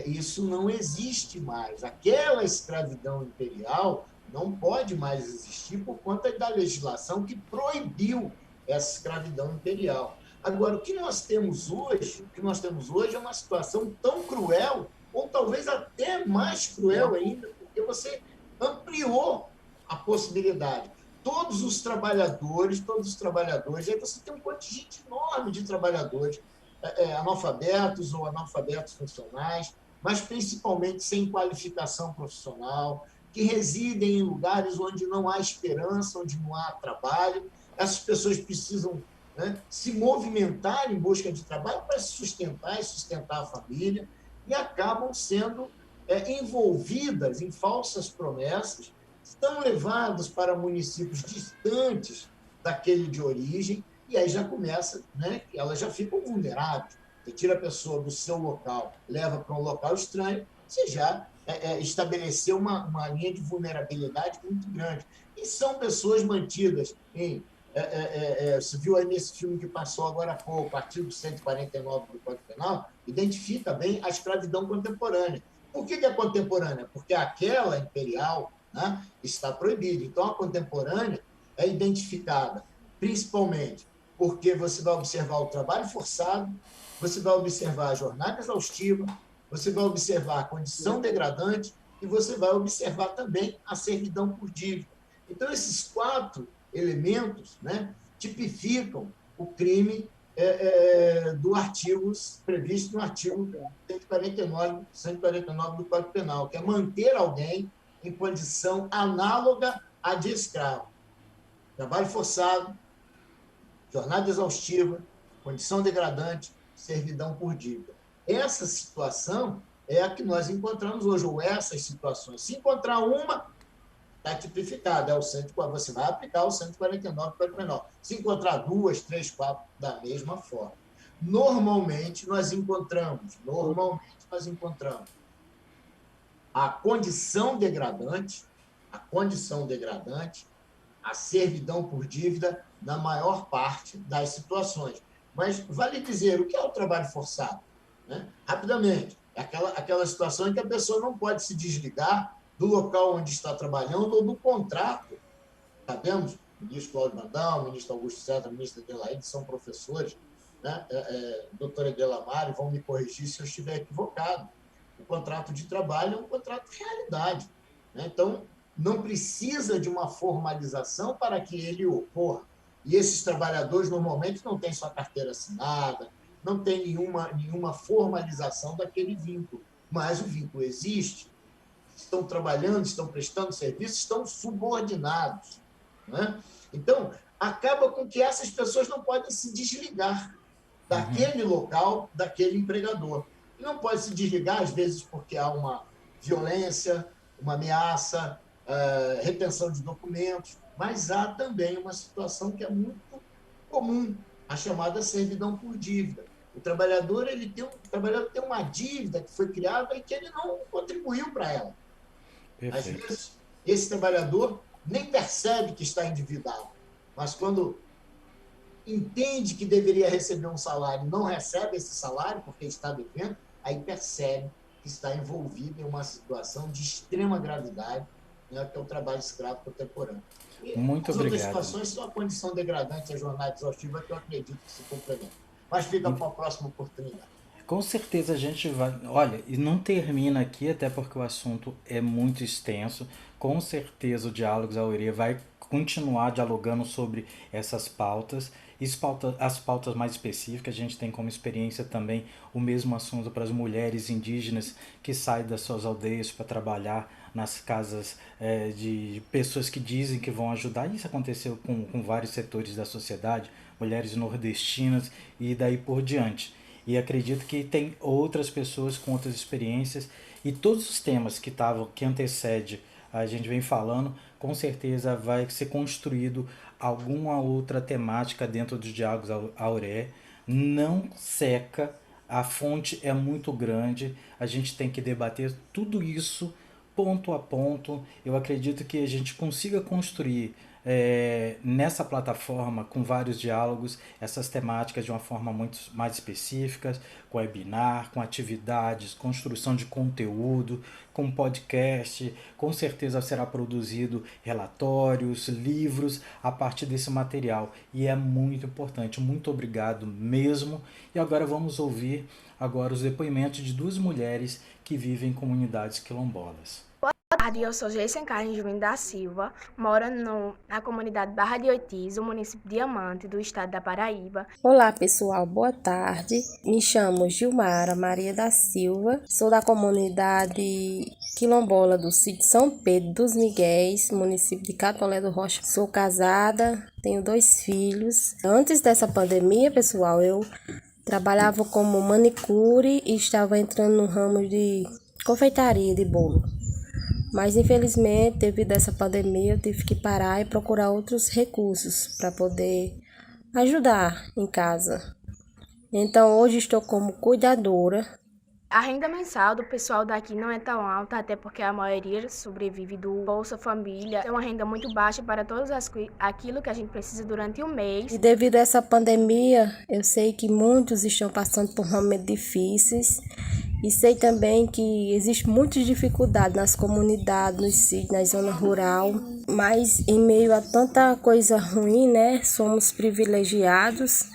isso não existe mais. Aquela escravidão imperial não pode mais existir por conta da legislação que proibiu essa escravidão imperial. Agora, o que nós temos hoje é uma situação tão cruel, ou talvez até mais cruel ainda, porque você ampliou a possibilidade. Todos os trabalhadores, aí você tem um contingente enorme de trabalhadores, analfabetos ou analfabetos funcionais, mas principalmente sem qualificação profissional, que residem em lugares onde não há esperança, onde não há trabalho. Essas pessoas precisam, né, se movimentar em busca de trabalho para se sustentar e sustentar a família, e acabam sendo envolvidas em falsas promessas, estão levadas para municípios distantes daquele de origem, e aí já começa, né, elas já ficam vulneráveis. Você tira a pessoa do seu local, leva para um local estranho, você já estabeleceu uma linha de vulnerabilidade muito grande. E são pessoas mantidas em... você viu aí nesse filme que passou agora há pouco, o artigo 149 do Código Penal, identifica bem a escravidão contemporânea. Por que é contemporânea? Porque aquela imperial, né, está proibida. Então, a contemporânea é identificada principalmente porque você vai observar o trabalho forçado, você vai observar a jornada exaustiva, você vai observar a condição degradante e você vai observar também a servidão por dívida. Então, esses 4 elementos, né, tipificam o crime do artigo previsto no artigo 149 do Código Penal, que é manter alguém em condição análoga à de escravo. Trabalho forçado, jornada exaustiva, condição degradante, servidão por dívida. Essa situação é a que nós encontramos hoje, ou essas situações. Se encontrar uma, está tipificado, você vai aplicar o 149 do Código Penal. Se encontrar 2, 3, 4, da mesma forma. Normalmente, nós encontramos a condição degradante, a servidão por dívida, na maior parte das situações. Mas vale dizer, o que é o trabalho forçado? Né? Rapidamente, é aquela situação em que a pessoa não pode se desligar do local onde está trabalhando ou do contrato. Sabemos, o ministro Cláudio Brandão, o ministro Augusto César, a ministra Adelaide são professores, né? Doutora Delamare, vão me corrigir se eu estiver equivocado. O contrato de trabalho é um contrato de realidade, né? Então, não precisa de uma formalização para que ele ocorra. E esses trabalhadores, normalmente, não têm sua carteira assinada, não tem nenhuma formalização daquele vínculo, mas o vínculo existe, estão trabalhando, estão prestando serviço, estão subordinados, né? Então, acaba com que essas pessoas não podem se desligar daquele local, daquele empregador. E não pode se desligar, às vezes, porque há uma violência, uma ameaça, retenção de documentos, mas há também uma situação que é muito comum, a chamada servidão por dívida. O trabalhador tem uma dívida que foi criada e que ele não contribuiu para ela. Perfeito. Às vezes, esse trabalhador nem percebe que está endividado, mas quando entende que deveria receber um salário e não recebe esse salário porque está devendo, aí percebe que está envolvido em uma situação de extrema gravidade, né, que é o trabalho escravo contemporâneo. E muito obrigado. As outras situações são a condição degradante, a jornada exaustiva, que eu acredito que se complementa. Mas fica para a próxima oportunidade. Com certeza a gente vai... Olha, e não termina aqui, até porque o assunto é muito extenso. Com certeza o Diálogos Aurelia vai continuar dialogando sobre essas pautas. As pautas mais específicas, a gente tem como experiência também o mesmo assunto para as mulheres indígenas que saem das suas aldeias para trabalhar nas casas de pessoas que dizem que vão ajudar. Isso aconteceu com vários setores da sociedade, mulheres nordestinas e daí por diante. E acredito que tem outras pessoas com outras experiências e todos os temas que antecede a gente vem falando, com certeza vai ser construído alguma outra temática dentro dos Diálogos Aurelia. Não seca, a fonte é muito grande, a gente tem que debater tudo isso ponto a ponto. Eu acredito que a gente consiga construir nessa plataforma com vários diálogos, essas temáticas de uma forma muito mais específica, com webinar, com atividades, construção de conteúdo, com podcast. Com certeza será produzido relatórios, livros a partir desse material, e é muito importante. Muito obrigado mesmo. E agora vamos ouvir agora os depoimentos de duas mulheres que vivem em comunidades quilombolas. Boa tarde, eu sou Geisen Karen Juvim da Silva, moro na comunidade Barra de Oitis, no município de Diamante, do estado da Paraíba. Olá pessoal, boa tarde, me chamo Gilmara Maria da Silva, sou da comunidade quilombola do sítio São Pedro dos Miguéis, município de Catolé do Rocha. Sou casada, tenho 2 filhos. Antes dessa pandemia, pessoal, eu trabalhava como manicure e estava entrando no ramo de confeitaria de bolo. Mas, infelizmente, devido a essa pandemia, eu tive que parar e procurar outros recursos para poder ajudar em casa. Então, hoje estou como cuidadora. A renda mensal do pessoal daqui não é tão alta, até porque a maioria sobrevive do Bolsa Família. É uma renda muito baixa para todas aquilo que a gente precisa durante o mês. E devido a essa pandemia, eu sei que muitos estão passando por momentos difíceis. E sei também que existe muitas dificuldades nas comunidades, nos sítios, na zona rural. Mas em meio a tanta coisa ruim, né? Somos privilegiados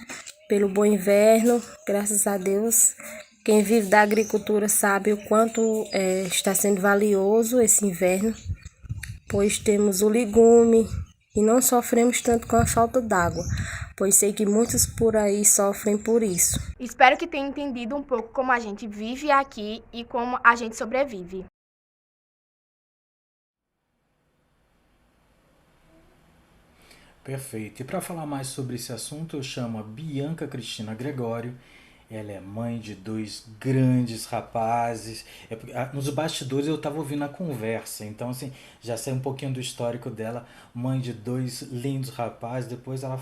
pelo bom inverno, graças a Deus. Quem vive da agricultura sabe o quanto está sendo valioso esse inverno, pois temos o legume e não sofremos tanto com a falta d'água, pois sei que muitos por aí sofrem por isso. Espero que tenha entendido um pouco como a gente vive aqui e como a gente sobrevive. Perfeito. E para falar mais sobre esse assunto, eu chamo a Bianca Cristina Gregório. Ela é mãe de 2 grandes rapazes. Nos bastidores eu estava ouvindo a conversa, então assim, já sei um pouquinho do histórico dela. Mãe de 2 lindos rapazes, depois ela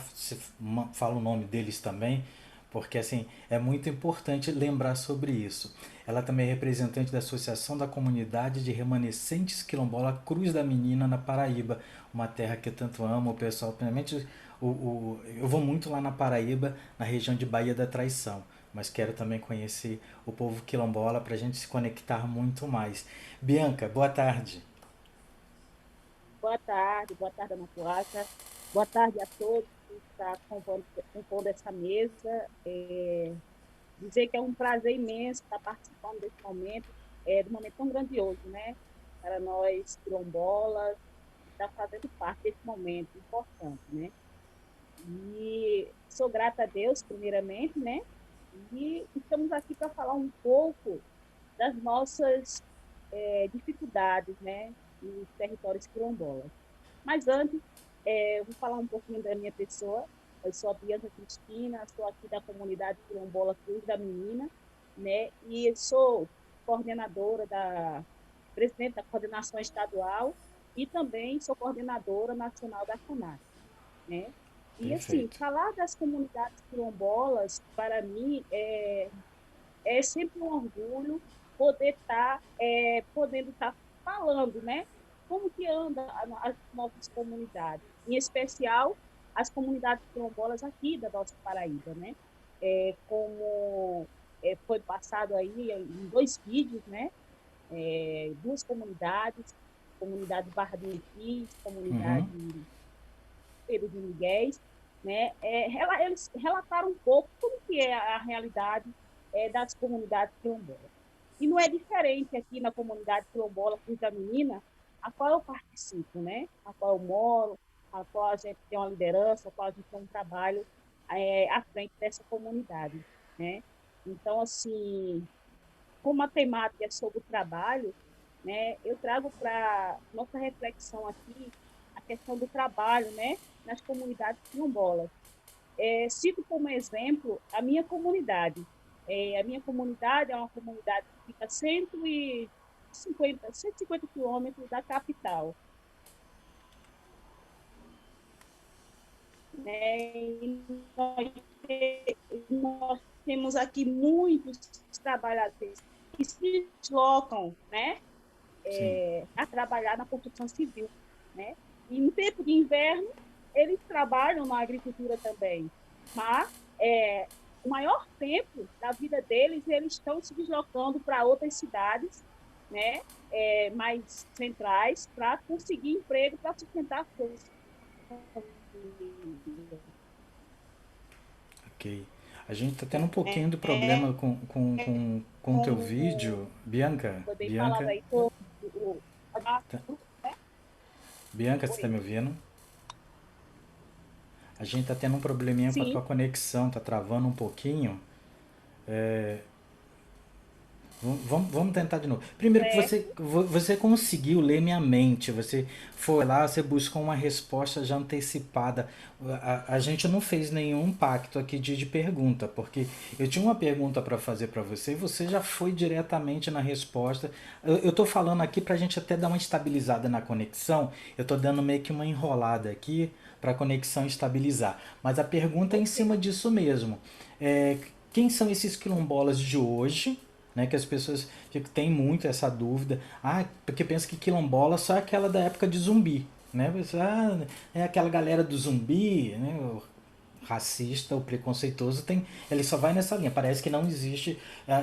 fala o nome deles também, porque assim, é muito importante lembrar sobre isso. Ela também é representante da Associação da Comunidade de Remanescentes Quilombola Cruz da Menina, na Paraíba, uma terra que eu tanto amo, o pessoal, principalmente eu vou muito lá na Paraíba, na região de Baía da Traição, mas quero também conhecer o povo quilombola para a gente se conectar muito mais. Bianca, boa tarde. Boa tarde, Ana Puaca. Boa tarde a todos que estão compondo essa mesa. Dizer que é um prazer imenso estar participando desse momento, de um momento tão grandioso, né? Para nós quilombolas, estar fazendo parte desse momento importante, né? E sou grata a Deus, primeiramente, né? E estamos aqui para falar um pouco das nossas dificuldades, né, nos territórios quilombolas. Mas antes, eu vou falar um pouquinho da minha pessoa. Eu sou a Bianca Cristina, sou aqui da comunidade quilombola Cruz da Menina, né, e sou presidente da coordenação estadual e também sou coordenadora nacional da FUNAC, né. E, assim, falar das comunidades quilombolas, para mim, é sempre um orgulho poder estar podendo estar falando, né? Como que anda as nossas comunidades, em especial as comunidades quilombolas aqui da nossa Paraíba, né? Como foi passado aí em 2 vídeos, né? 2 comunidades, comunidade Barra de Oitis, comunidade Pedro de Miguéis, né? Eles relataram um pouco como que é a realidade das comunidades quilombolas. E não é diferente aqui na comunidade quilombola Cruz da Menina, a qual eu participo, né? A qual eu moro, a qual a gente tem uma liderança, a qual a gente tem um trabalho à frente dessa comunidade, né? Então, assim, como a temática é sobre o trabalho, né, eu trago para nossa reflexão aqui a questão do trabalho, né, nas comunidades quilombolas. Cito como exemplo a minha comunidade. A minha comunidade é uma comunidade que fica 150 quilômetros da capital. E nós temos aqui muitos trabalhadores que se deslocam, né, a trabalhar na construção civil, né? E no tempo de inverno, eles trabalham na agricultura também. Mas o maior tempo da vida deles, eles estão se deslocando para outras cidades, né, mais centrais, para conseguir emprego, para sustentar suas famílias. Ok. A gente está tendo um pouquinho de problema com o teu vídeo. Bianca? Bianca? Aí, Bianca, você está me ouvindo? A gente está tendo um probleminha com a tua conexão, está travando um pouquinho. Vamos tentar de novo. Primeiro, que você conseguiu ler minha mente. Você foi lá, você buscou uma resposta já antecipada. A gente não fez nenhum pacto aqui de pergunta, porque eu tinha uma pergunta para fazer para você e você já foi diretamente na resposta. Eu estou falando aqui para a gente até dar uma estabilizada na conexão. Eu estou dando meio que uma enrolada aqui para a conexão estabilizar. Mas a pergunta é em cima disso mesmo. Quem são esses quilombolas de hoje? Né, que as pessoas têm muito essa dúvida, porque pensa que quilombola só é aquela da época de Zumbi, né? É aquela galera do Zumbi, né? O racista, o preconceituoso, ele só vai nessa linha. Parece que não existe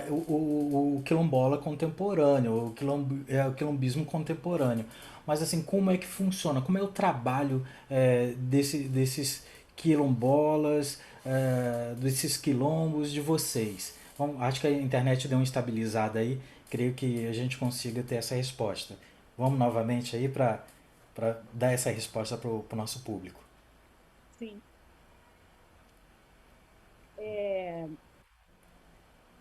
o quilombola contemporâneo, o quilombismo contemporâneo. Mas assim, como é que funciona? Como é o trabalho desses quilombolas, desses quilombos de vocês? Bom, acho que a internet deu uma estabilizada aí. Creio que a gente consiga ter essa resposta. Vamos novamente aí para dar essa resposta para o nosso público. Sim.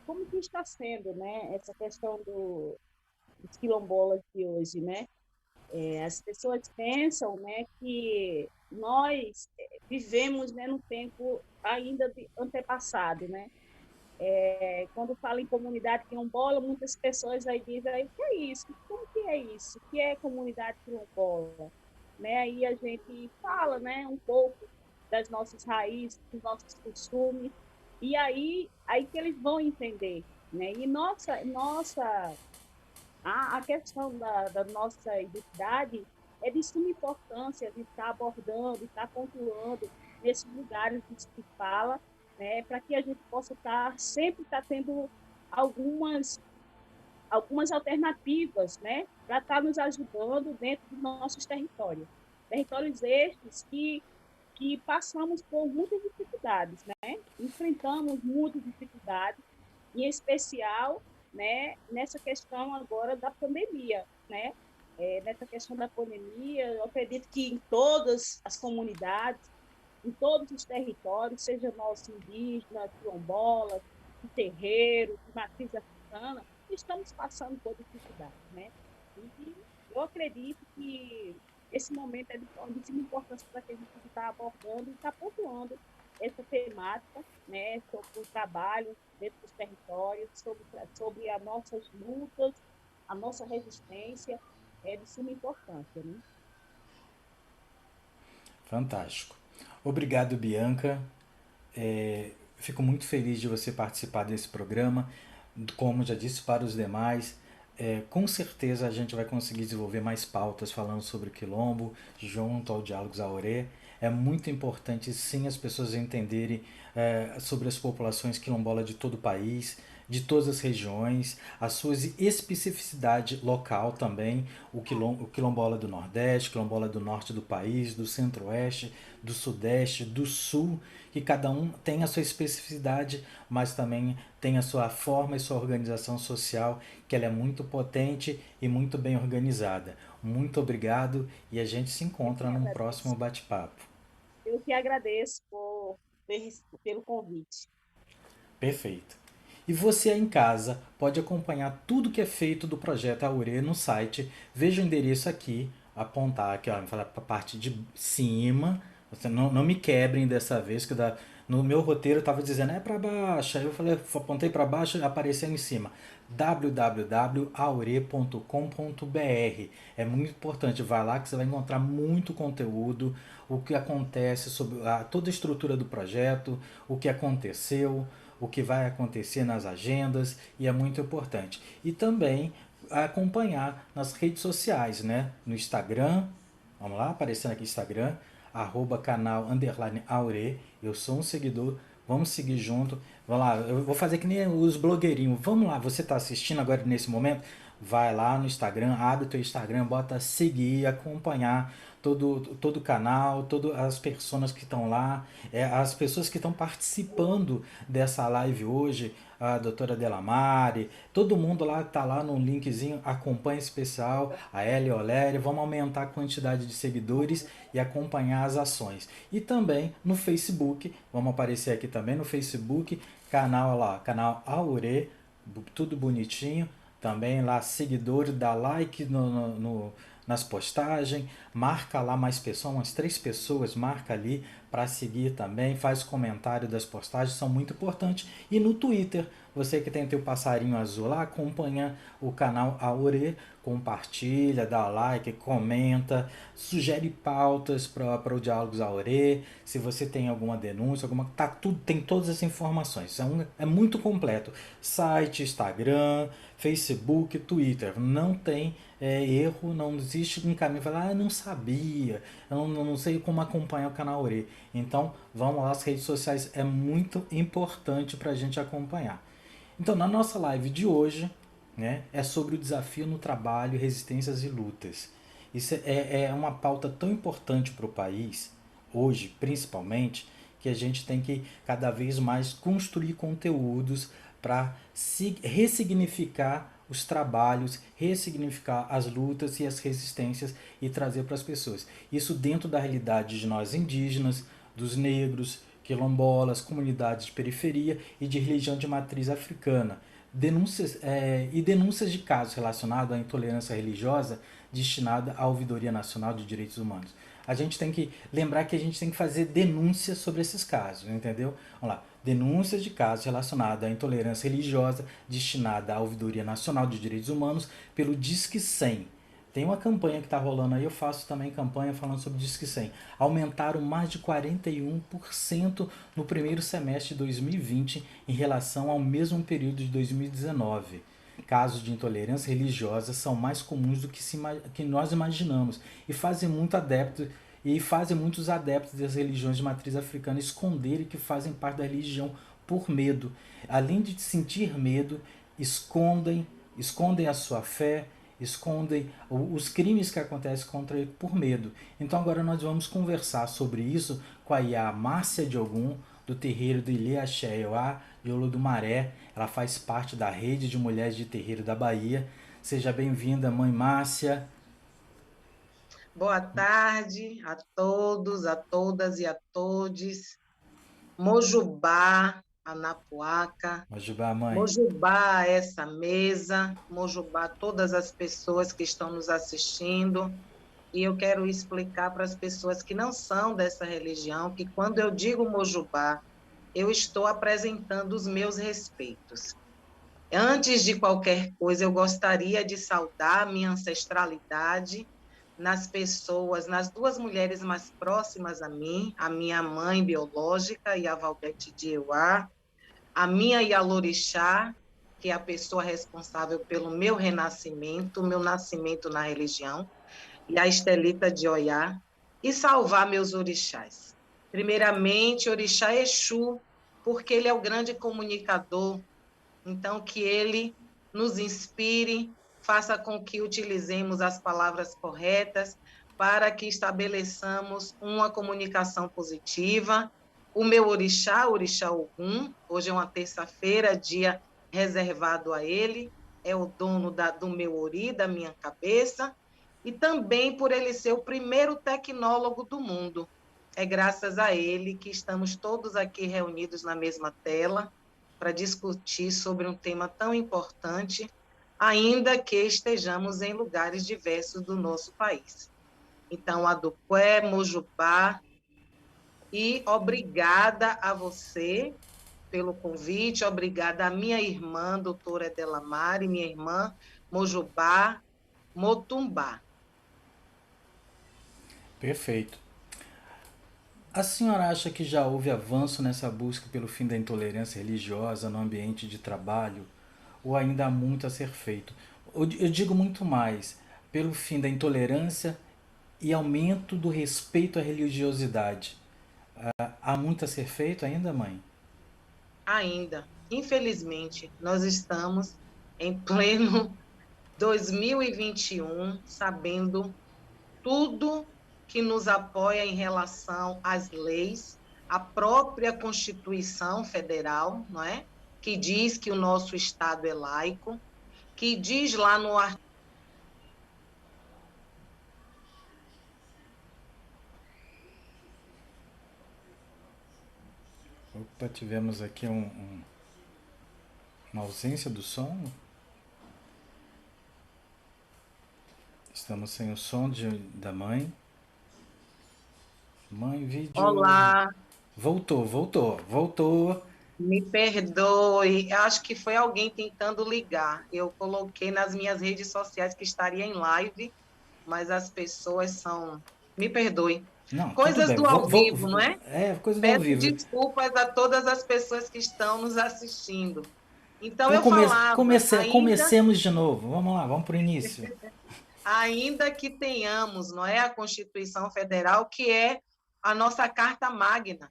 Como que está sendo, né, essa questão dos quilombolas de hoje, né? As pessoas pensam, né, que nós vivemos, né, no tempo ainda antepassado, né? Quando fala em comunidade quilombola, muitas pessoas aí dizem, o que é isso? Como que é isso? O que é comunidade quilombola? Né? Aí a gente fala, né, um pouco das nossas raízes, dos nossos costumes, e aí que eles vão entender. Né? E a questão da nossa identidade é de suma importância de estar abordando, de estar pontuando nesses lugares que se fala, né, para que a gente possa sempre estar tendo algumas alternativas, né, para estar nos ajudando dentro dos nossos territórios. Territórios estes que passamos por muitas dificuldades, né, enfrentamos muitas dificuldades, em especial, né, nessa questão agora da pandemia, né, nessa questão da pandemia, eu acredito que em todas as comunidades, em todos os territórios, seja nosso indígena, quilombola, de terreiro, de matriz africana, estamos passando por dificuldade, né? E eu acredito que esse momento é de suma importância para que a gente está abordando e está pontuando essa temática, né, sobre o trabalho dentro dos territórios, sobre as nossas lutas, a nossa resistência, é de suma importância, né? Fantástico. Obrigado, Bianca. Fico muito feliz de você participar desse programa. Como já disse para os demais, com certeza a gente vai conseguir desenvolver mais pautas falando sobre o quilombo, junto ao Diálogos Aurê. É muito importante, sim, as pessoas entenderem sobre as populações quilombolas de todo o país, de todas as regiões, as suas especificidades local também, o quilombola do Nordeste, quilombola do Norte do país, do Centro-Oeste, do Sudeste, do Sul, que cada um tem a sua especificidade, mas também tem a sua forma e sua organização social, que ela é muito potente e muito bem organizada. Muito obrigado e a gente se encontra num próximo bate-papo. Eu que agradeço pelo convite. Perfeito. E você aí em casa pode acompanhar tudo que é feito do Projeto Aurê no site. Veja o endereço aqui, apontar aqui, ó, para a parte de cima. Você não me quebrem dessa vez, que no meu roteiro estava dizendo é para baixo. Aí eu falei, apontei para baixo e apareceu em cima. www.aure.com.br. É muito importante, vai lá que você vai encontrar muito conteúdo, o que acontece sobre toda a estrutura do projeto, o que aconteceu, o que vai acontecer nas agendas, e é muito importante. E também acompanhar nas redes sociais, né? No Instagram, Vamos lá, aparecendo aqui no Instagram, @canal_aure. Eu sou um seguidor, vamos seguir junto. Vamos lá, eu vou fazer que nem os blogueirinhos. Vamos lá, você está assistindo agora nesse momento? Vai lá no Instagram, abre o teu Instagram, bota seguir, acompanhar todo o canal, todas as pessoas que estão lá, as pessoas que estão participando dessa live hoje, a doutora Delamare, todo mundo lá está lá no linkzinho, acompanha esse pessoal, a Elia Oléria, vamos aumentar a quantidade de seguidores e acompanhar as ações. E também no Facebook, vamos aparecer aqui também no Facebook, canal lá, canal Aure, tudo bonitinho, também lá seguidores, dá like nas postagens, marca lá mais pessoas, umas 3 pessoas, marca ali para seguir também, faz comentário das postagens, são muito importantes. E no Twitter, você que tem teu passarinho azul lá, acompanha o canal Aure, compartilha, dá like, comenta, sugere pautas para o Diálogos Aure, se você tem alguma denúncia, tem todas as informações, é muito completo, site, Instagram, Facebook, Twitter, não tem erro, não existe um caminho, falar, não sabia, eu não sei como acompanhar o canal Aure. Então, vamos lá, as redes sociais é muito importante para a gente acompanhar. Então, na nossa live de hoje, né, é sobre o desafio no trabalho, resistências e lutas. Isso é uma pauta tão importante para o país, hoje, principalmente, que a gente tem que cada vez mais construir conteúdos para ressignificar os trabalhos, ressignificar as lutas e as resistências e trazer para as pessoas. Isso dentro da realidade de nós indígenas, dos negros, quilombolas, comunidades de periferia e de religião de matriz africana. Denúncias de casos relacionados à intolerância religiosa destinada à Ouvidoria Nacional de Direitos Humanos. A gente tem que lembrar que a gente tem que fazer denúncias sobre esses casos, entendeu? Vamos lá. Denúncias de casos relacionados à intolerância religiosa destinada à Ouvidoria Nacional de Direitos Humanos pelo Disque 100. Tem uma campanha que está rolando aí, eu faço também campanha falando sobre o Disque 100. Aumentaram mais de 41% no primeiro semestre de 2020 em relação ao mesmo período de 2019. Casos de intolerância religiosa são mais comuns do que nós imaginamos e fazem muitos adeptos das religiões de matriz africana esconderem que fazem parte da religião por medo. Além de sentir medo, escondem a sua fé, escondem os crimes que acontecem contra ele por medo. Então agora nós vamos conversar sobre isso com a Iá Márcia de Ogum, do terreiro do Ilê Axé Euá de Olodumaré. Ela faz parte da rede de mulheres de terreiro da Bahia. Seja bem-vinda, mãe Márcia. Boa tarde a todos, a todas e a todes. Mojubá, Anapuaca. Mojubá, mãe. Mojubá, essa mesa. Mojubá, todas as pessoas que estão nos assistindo. E eu quero explicar para as pessoas que não são dessa religião que quando eu digo Mojubá, eu estou apresentando os meus respeitos. Antes de qualquer coisa, eu gostaria de saudar a minha ancestralidade nas pessoas, nas 2 mulheres mais próximas a mim, a minha mãe biológica, Iavaldete de Euá, a minha Ialorixá, que é a pessoa responsável pelo meu renascimento, meu nascimento na religião, e a Estelita de Oiá, e salvar meus orixás. Primeiramente, orixá Exu, porque ele é o grande comunicador, então que ele nos inspire, faça com que utilizemos as palavras corretas para que estabeleçamos uma comunicação positiva. O meu orixá, orixá Ogum, hoje é uma terça-feira, dia reservado a ele, é o dono do meu ori, da minha cabeça, e também por ele ser o primeiro tecnólogo do mundo. É graças a ele que estamos todos aqui reunidos na mesma tela para discutir sobre um tema tão importante, ainda que estejamos em lugares diversos do nosso país. Então, Aduqué, Mojubá, e obrigada a você pelo convite, obrigada à minha irmã, doutora Delamare, minha irmã Mojubá, Motumbá. Perfeito. A senhora acha que já houve avanço nessa busca pelo fim da intolerância religiosa no ambiente de trabalho? Ou ainda há muito a ser feito? Eu digo muito mais, pelo fim da intolerância e aumento do respeito à religiosidade. Há muito a ser feito ainda, mãe? Ainda, infelizmente, nós estamos em pleno 2021, sabendo tudo que nos apoia em relação às leis, a própria Constituição Federal, não é? Que diz que o nosso Estado é laico, que diz lá no artigo. Opa, tivemos aqui uma ausência do som. Estamos sem o som da mãe. Mãe, vídeo. Olá. Voltou. Me perdoe, acho que foi alguém tentando ligar. Eu coloquei nas minhas redes sociais que estaria em live, mas as pessoas são... Me perdoe. Não, coisas do ao vivo, não é? Coisas do ao vivo. Peço desculpas a todas as pessoas que estão nos assistindo. Então, eu falava... Comecemos de novo. Vamos lá, vamos para o início. Ainda que tenhamos, não é, a Constituição Federal, que é a nossa Carta Magna,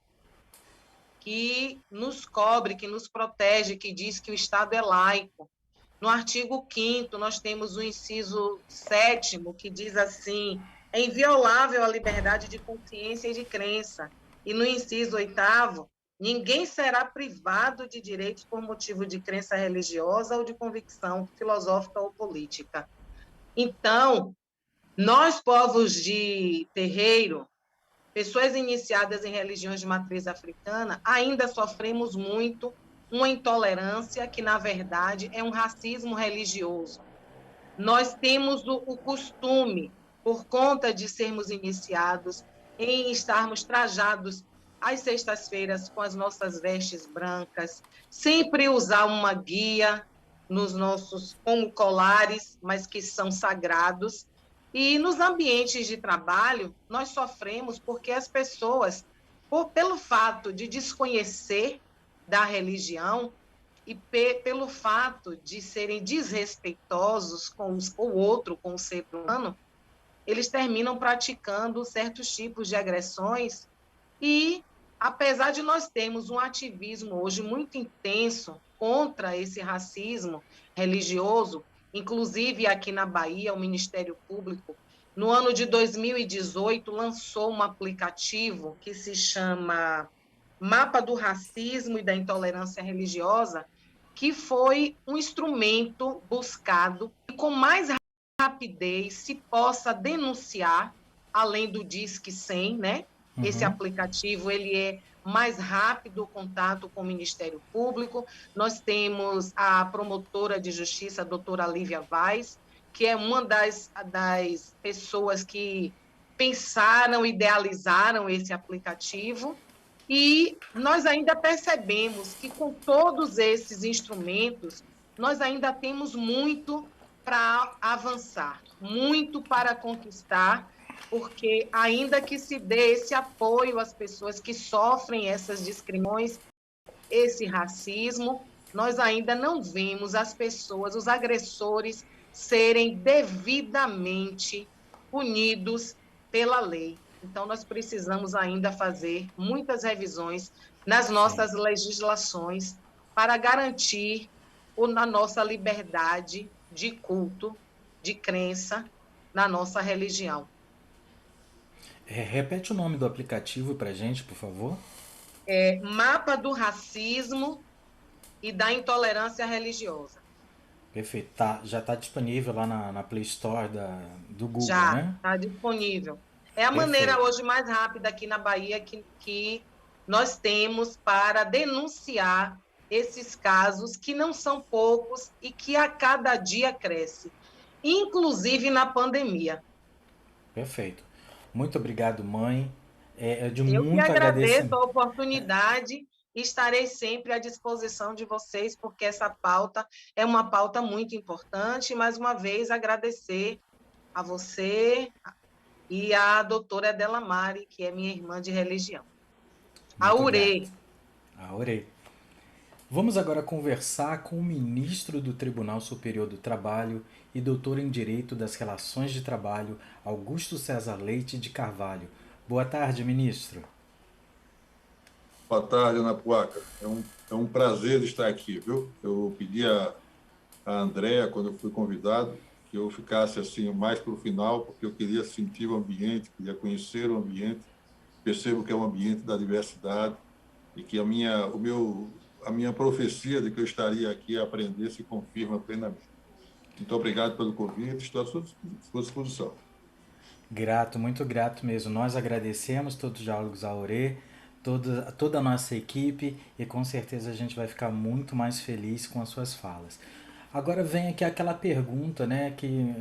que nos cobre, que nos protege, que diz que o Estado é laico. No artigo 5º, nós temos o inciso 7º, que diz assim: é inviolável a liberdade de consciência e de crença. E no inciso 8º, ninguém será privado de direitos por motivo de crença religiosa ou de convicção filosófica ou política. Então, nós, povos de terreiro, pessoas iniciadas em religiões de matriz africana, ainda sofremos muito uma intolerância que, na verdade, é um racismo religioso. Nós temos o costume, por conta de sermos iniciados, em estarmos trajados às sextas-feiras com as nossas vestes brancas, sempre usar uma guia nos nossos, como colares, mas que são sagrados. E nos ambientes de trabalho, nós sofremos porque as pessoas, pelo fato de desconhecer da religião e pelo fato de serem desrespeitosos com o outro, com o ser humano, eles terminam praticando certos tipos de agressões. E, apesar de nós termos um ativismo hoje muito intenso contra esse racismo religioso, inclusive aqui na Bahia, o Ministério Público, no ano de 2018, lançou um aplicativo que se chama Mapa do Racismo e da Intolerância Religiosa, que foi um instrumento buscado que, com mais rapidez, se possa denunciar, além do Disque 100, né? Esse aplicativo, ele é mais rápido o contato com o Ministério Público. Nós temos a promotora de justiça, a doutora Lívia Vaz, que é uma das pessoas que pensaram, idealizaram esse aplicativo, e nós ainda percebemos que, com todos esses instrumentos, nós ainda temos muito para avançar, muito para conquistar, porque ainda que se dê esse apoio às pessoas que sofrem essas discriminações, esse racismo, nós ainda não vemos as pessoas, os agressores, serem devidamente punidos pela lei. Então, nós precisamos ainda fazer muitas revisões nas nossas legislações para garantir a nossa liberdade de culto, de crença na nossa religião. Repete o nome do aplicativo para a gente, por favor. Mapa do Racismo e da Intolerância Religiosa. Perfeito. Já está disponível lá na Play Store do Google, já, né? Já está disponível. É a maneira hoje mais rápida aqui na Bahia que nós temos para denunciar esses casos, que não são poucos e que a cada dia cresce, inclusive na pandemia. Perfeito. Muito obrigado, mãe. Eu que agradeço a oportunidade e estarei sempre à disposição de vocês, porque essa pauta é uma pauta muito importante. Mais uma vez, agradecer a você e a doutora Delamare, que é minha irmã de religião. A URE. A URE. Vamos agora conversar com o ministro do Tribunal Superior do Trabalho e doutor em Direito das Relações de Trabalho, Augusto César Leite de Carvalho. Boa tarde, ministro. Boa tarde, Ana Puaca. É um prazer estar aqui, viu? Eu pedi a Andréa, quando eu fui convidado, que eu ficasse assim mais para o final, porque eu queria sentir o ambiente, queria conhecer o ambiente. Percebo que é um ambiente da diversidade e que a minha profecia de que eu estaria aqui a aprender se confirma plenamente. Muito obrigado pelo convite, estou à sua disposição. Grato, muito grato mesmo. Nós agradecemos todos os Diálogos AORE, toda a nossa equipe, e com certeza a gente vai ficar muito mais feliz com as suas falas. Agora vem aqui aquela pergunta, né, que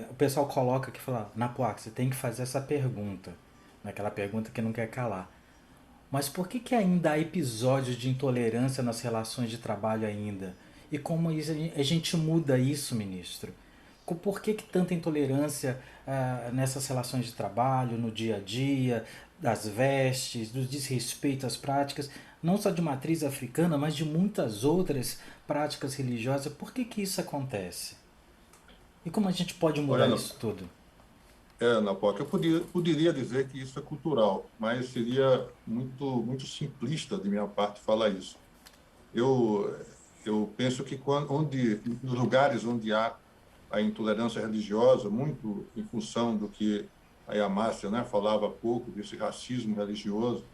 o pessoal coloca aqui, fala, na Puaca, você tem que fazer essa pergunta, aquela pergunta que não quer calar. Mas por que ainda há episódios de intolerância nas relações de trabalho ainda? E como a gente muda isso, ministro? Por que tanta intolerância nessas relações de trabalho, no dia a dia, das vestes, do desrespeito às práticas, não só de matriz africana, mas de muitas outras práticas religiosas? Por que isso acontece? E como a gente pode mudar isso tudo? Ana Poca, eu poderia dizer que isso é cultural, mas seria muito simplista de minha parte falar isso. Eu penso que nos lugares onde há a intolerância religiosa, muito em função do que a Yamácia, né, falava há pouco, desse racismo religioso,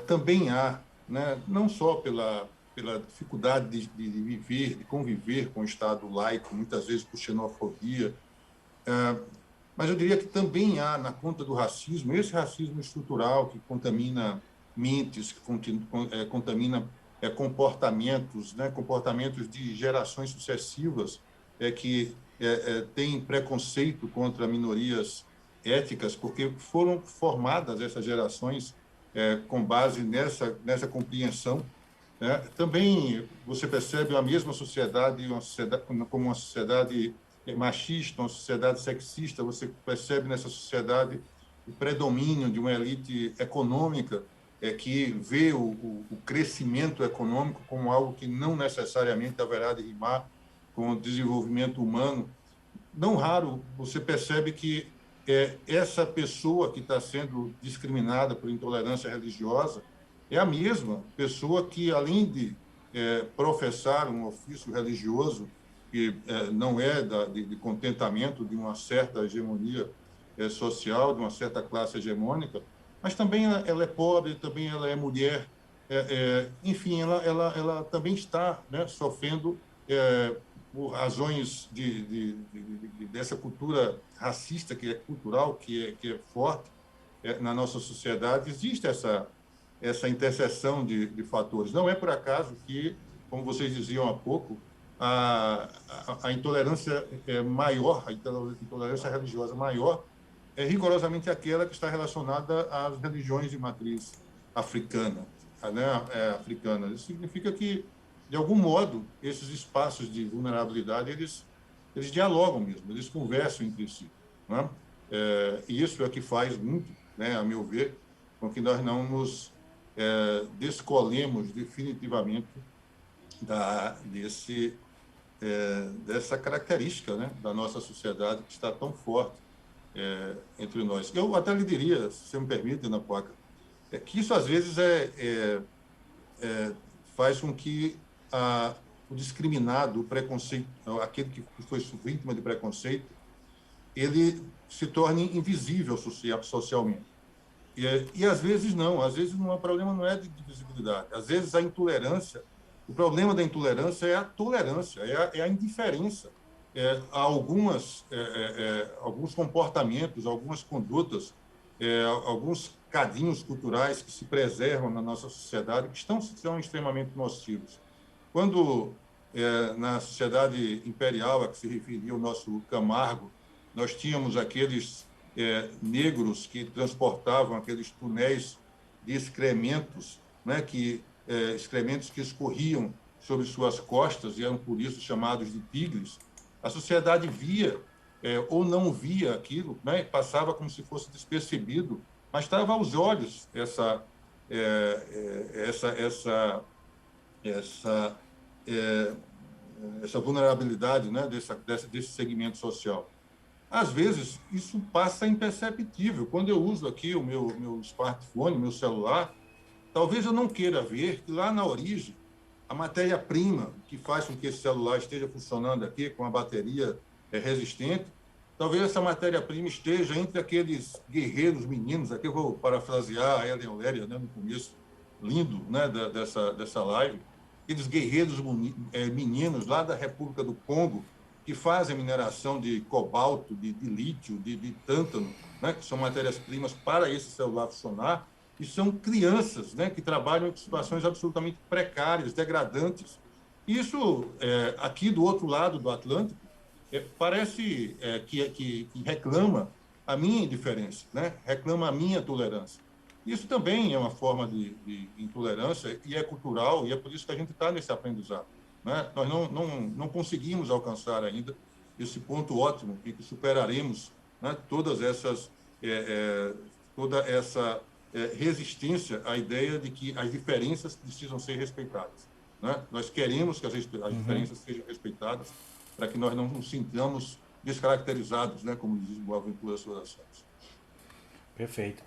também há, né, não só pela dificuldade de viver, de conviver com o Estado laico, muitas vezes por xenofobia, mas eu diria que também há, na conta do racismo, esse racismo estrutural que contamina mentes, que contamina comportamentos, né, comportamentos de gerações sucessivas, que têm preconceito contra minorias étnicas, porque foram formadas essas gerações com base nessa compreensão. Né? Também você percebe a mesma sociedade como uma sociedade machista, uma sociedade sexista. Você percebe nessa sociedade o predomínio de uma elite econômica que vê o crescimento econômico como algo que não necessariamente haverá de rimar com o desenvolvimento humano. Não raro você percebe que essa pessoa que está sendo discriminada por intolerância religiosa é a mesma pessoa que, além de professar um ofício religioso que não é de contentamento de uma certa hegemonia social, de uma certa classe hegemônica, mas também ela é pobre, também ela é mulher, enfim, ela também está, né, sofrendo por razões dessa cultura racista, que é cultural, que é forte na nossa sociedade. Existe essa interseção de fatores. Não é por acaso que, como vocês diziam há pouco, a intolerância maior, a intolerância religiosa maior, é rigorosamente aquela que está relacionada às religiões de matriz africana, né? Africana. Isso significa que, de algum modo, esses espaços de vulnerabilidade, eles dialogam mesmo, eles conversam entre si. Né? E isso é que faz muito, né, a meu ver, com que nós não nos descolemos definitivamente dessa característica, né, da nossa sociedade que está tão forte entre nós. Eu até lhe diria, se você me permite, Ana Puaca, que isso às vezes faz com que o discriminado, o preconceito, aquele que foi vítima de preconceito, ele se torne invisível socialmente. E às vezes não, o problema não é de visibilidade. Às vezes a intolerância, o problema da intolerância é a tolerância, é a indiferença a alguns comportamentos, algumas condutas, alguns cadinhos culturais que se preservam na nossa sociedade, que são extremamente nocivos. Quando, na sociedade imperial a que se referia o nosso Camargo, nós tínhamos aqueles negros que transportavam aqueles túneis de excrementos, né, excrementos que escorriam sobre suas costas e eram, por isso, chamados de tigres. A sociedade via ou não via aquilo, né, passava como se fosse despercebido, mas estava aos olhos essa vulnerabilidade, né, desse segmento social. Às vezes, isso passa imperceptível. Quando eu uso aqui o meu smartphone, meu celular, talvez eu não queira ver que lá na origem, a matéria-prima que faz com que esse celular esteja funcionando aqui com a bateria resistente, talvez essa matéria-prima esteja entre aqueles guerreiros meninos, aqui eu vou parafrasear a Ellen Oléria, né, no começo lindo, né, dessa live, aqueles guerreiros meninos lá da República do Congo, que fazem mineração de cobalto, de lítio, de tântano, né, que são matérias-primas para esse celular funcionar, e são crianças, né, que trabalham em situações absolutamente precárias, degradantes. Isso, aqui do outro lado do Atlântico, parece que reclama a minha indiferença, né, reclama a minha tolerância. Isso também é uma forma de intolerância e é cultural, e é por isso que a gente está nesse aprendizado, né? Nós não conseguimos alcançar ainda esse ponto ótimo em que superaremos, né, toda essa resistência à ideia de que as diferenças precisam ser respeitadas, né? Nós queremos que as diferenças sejam respeitadas para que nós não nos sintamos descaracterizados, né, como diz Boaventura nas suas ações. Perfeito.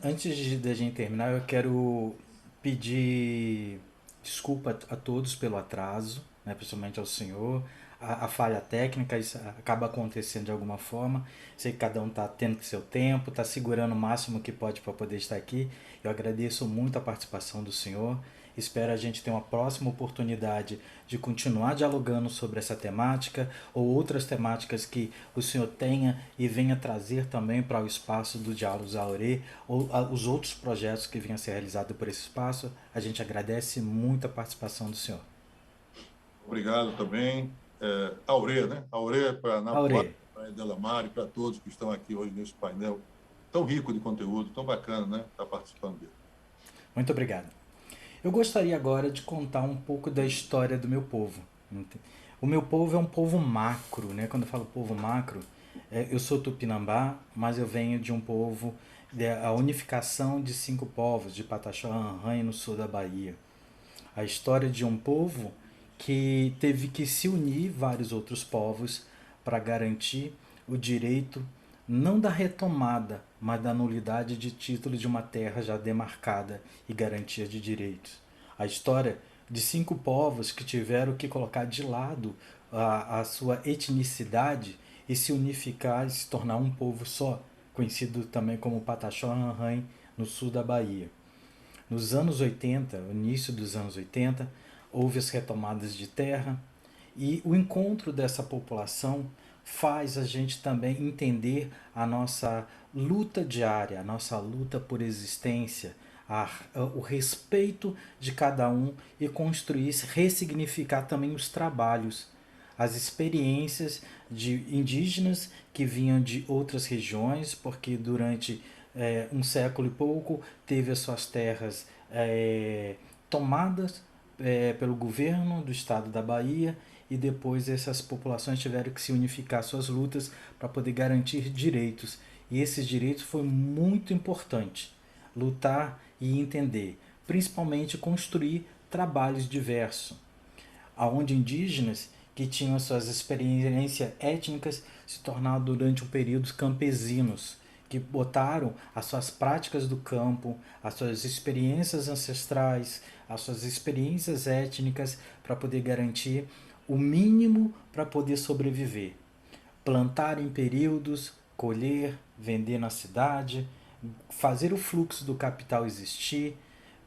Antes de a gente terminar, eu quero pedir desculpa a todos pelo atraso, né, principalmente ao senhor. A falha técnica, isso acaba acontecendo de alguma forma. Sei que cada um está tendo seu tempo, está segurando o máximo que pode para poder estar aqui. Eu agradeço muito a participação do senhor. Espero a gente ter uma próxima oportunidade de continuar dialogando sobre essa temática ou outras temáticas que o senhor tenha e venha trazer também para o espaço do Diálogos AORE ou os outros projetos que venham a ser realizados por esse espaço. A gente agradece muito a participação do senhor. Obrigado também. AORE, né? AORE para Anapuá, para Delamar e para todos que estão aqui hoje nesse painel tão rico de conteúdo, tão bacana, né? Estar participando dele. Muito obrigado. Eu gostaria agora de contar um pouco da história do meu povo. O meu povo é um povo macro, né? Quando eu falo povo macro, eu sou tupinambá, mas eu venho de um povo, a unificação de 5 povos, de Pataxó-Anhã, no sul da Bahia. A história de um povo que teve que se unir vários outros povos para garantir o direito, não da retomada, mas da nulidade de título de uma terra já demarcada e garantia de direitos. A história de 5 povos que tiveram que colocar de lado a sua etnicidade e se unificar e se tornar um povo só, conhecido também como Pataxó-Anhã, no sul da Bahia. Nos anos 80, no início dos anos 80, houve as retomadas de terra e o encontro dessa população faz a gente também entender a nossa luta diária, a nossa luta por existência, o respeito de cada um e construir, ressignificar também os trabalhos, as experiências de indígenas que vinham de outras regiões, porque durante um século e pouco teve as suas terras tomadas pelo governo do estado da Bahia, e depois essas populações tiveram que se unificar suas lutas para poder garantir direitos. E esses direitos foi muito importante, lutar e entender, principalmente construir trabalhos diversos, onde indígenas que tinham suas experiências étnicas se tornaram durante um período campesinos, que botaram as suas práticas do campo, as suas experiências ancestrais, as suas experiências étnicas para poder garantir o mínimo para poder sobreviver. Plantar em períodos, colher, vender na cidade, fazer o fluxo do capital existir,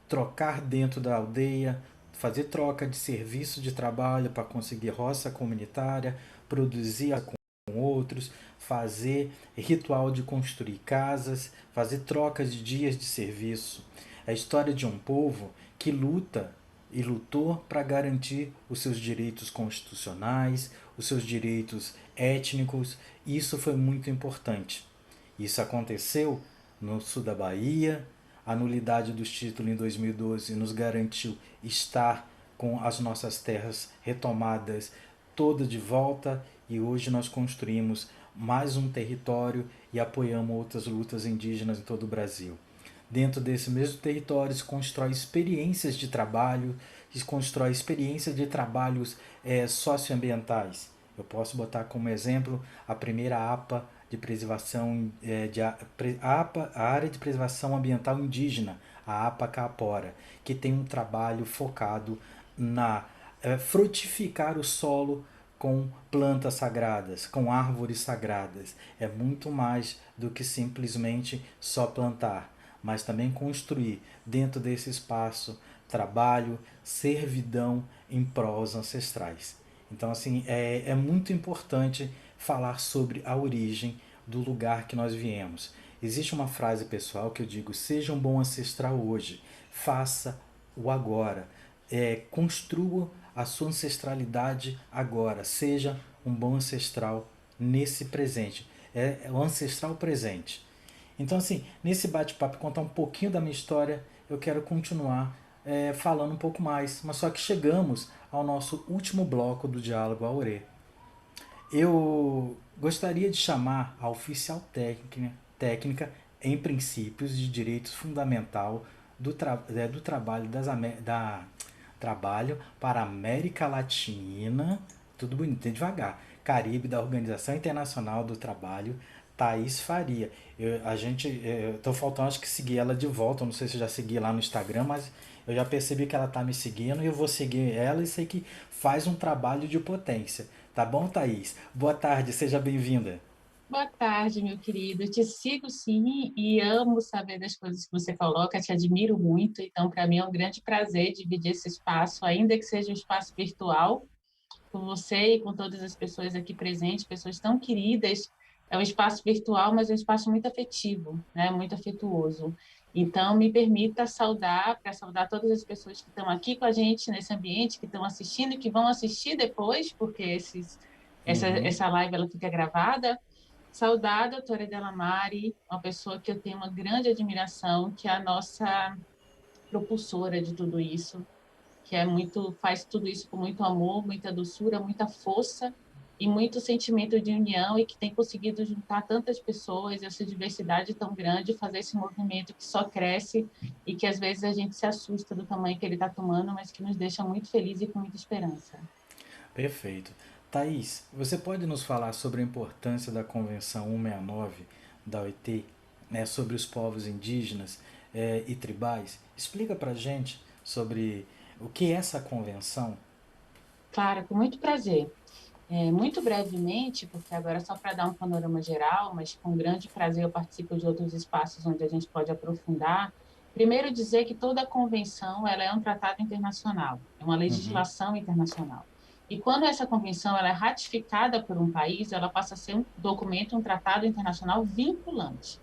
trocar dentro da aldeia, fazer troca de serviço de trabalho para conseguir roça comunitária, produzir com outros, fazer ritual de construir casas, fazer troca de dias de serviço. É a história de um povo que luta e lutou para garantir os seus direitos constitucionais, os seus direitos étnicos, e isso foi muito importante. Isso aconteceu no sul da Bahia, a nulidade dos títulos em 2012 nos garantiu estar com as nossas terras retomadas todas de volta, e hoje nós construímos mais um território e apoiamos outras lutas indígenas em todo o Brasil. Dentro desse mesmo território se constrói experiências de trabalho, se constrói experiências de trabalhos socioambientais. Eu posso botar como exemplo a primeira APA de preservação, a área de preservação ambiental indígena, a APA Caapora, que tem um trabalho focado na frutificar o solo com plantas sagradas, com árvores sagradas. É muito mais do que simplesmente só plantar, mas também construir dentro desse espaço trabalho, servidão em prol aos ancestrais. Então, assim, é muito importante falar sobre a origem do lugar que nós viemos. Existe uma frase pessoal que eu digo: seja um bom ancestral hoje, faça o agora, construa a sua ancestralidade agora, seja um bom ancestral nesse presente, é o ancestral presente. Então, assim, nesse bate-papo, contar um pouquinho da minha história, eu quero continuar falando um pouco mais, mas só que chegamos ao nosso último bloco do Diálogo Aurê. Eu gostaria de chamar a oficial técnica em princípios de direitos fundamental do trabalho trabalho para a América Latina, tudo bonito, devagar, Caribe, da Organização Internacional do Trabalho, Thaís Faria. Tô faltando, acho que seguir ela de volta, eu não sei se eu já segui lá no Instagram, mas eu já percebi que ela tá me seguindo e eu vou seguir ela e sei que faz um trabalho de potência. Tá bom, Thaís? Boa tarde, seja bem-vinda. Boa tarde, meu querido. Eu te sigo sim e amo saber das coisas que você coloca, te admiro muito, então para mim é um grande prazer dividir esse espaço, ainda que seja um espaço virtual, com você e com todas as pessoas aqui presentes, pessoas tão queridas. É um espaço virtual, mas é um espaço muito afetivo, né? Muito afetuoso. Então, me permita saudar todas as pessoas que estão aqui com a gente nesse ambiente, que estão assistindo e que vão assistir depois, porque essa live ela fica gravada. Saudar a doutora Delamare, uma pessoa que eu tenho uma grande admiração, que é a nossa propulsora de tudo isso, que faz tudo isso com muito amor, muita doçura, muita força e muito sentimento de união, e que tem conseguido juntar tantas pessoas, essa diversidade tão grande, fazer esse movimento que só cresce e que às vezes a gente se assusta do tamanho que ele está tomando, mas que nos deixa muito felizes e com muita esperança. Perfeito. Thaís, você pode nos falar sobre a importância da Convenção 169 da OIT, né, sobre os povos indígenas e tribais? Explica para a gente sobre o que é essa convenção. Claro, com muito prazer. Muito brevemente, porque agora só para dar um panorama geral, mas com grande prazer eu participo de outros espaços onde a gente pode aprofundar. Primeiro dizer que toda convenção ela é um tratado internacional, é uma legislação internacional. E quando essa convenção ela é ratificada por um país, ela passa a ser um documento, um tratado internacional vinculante.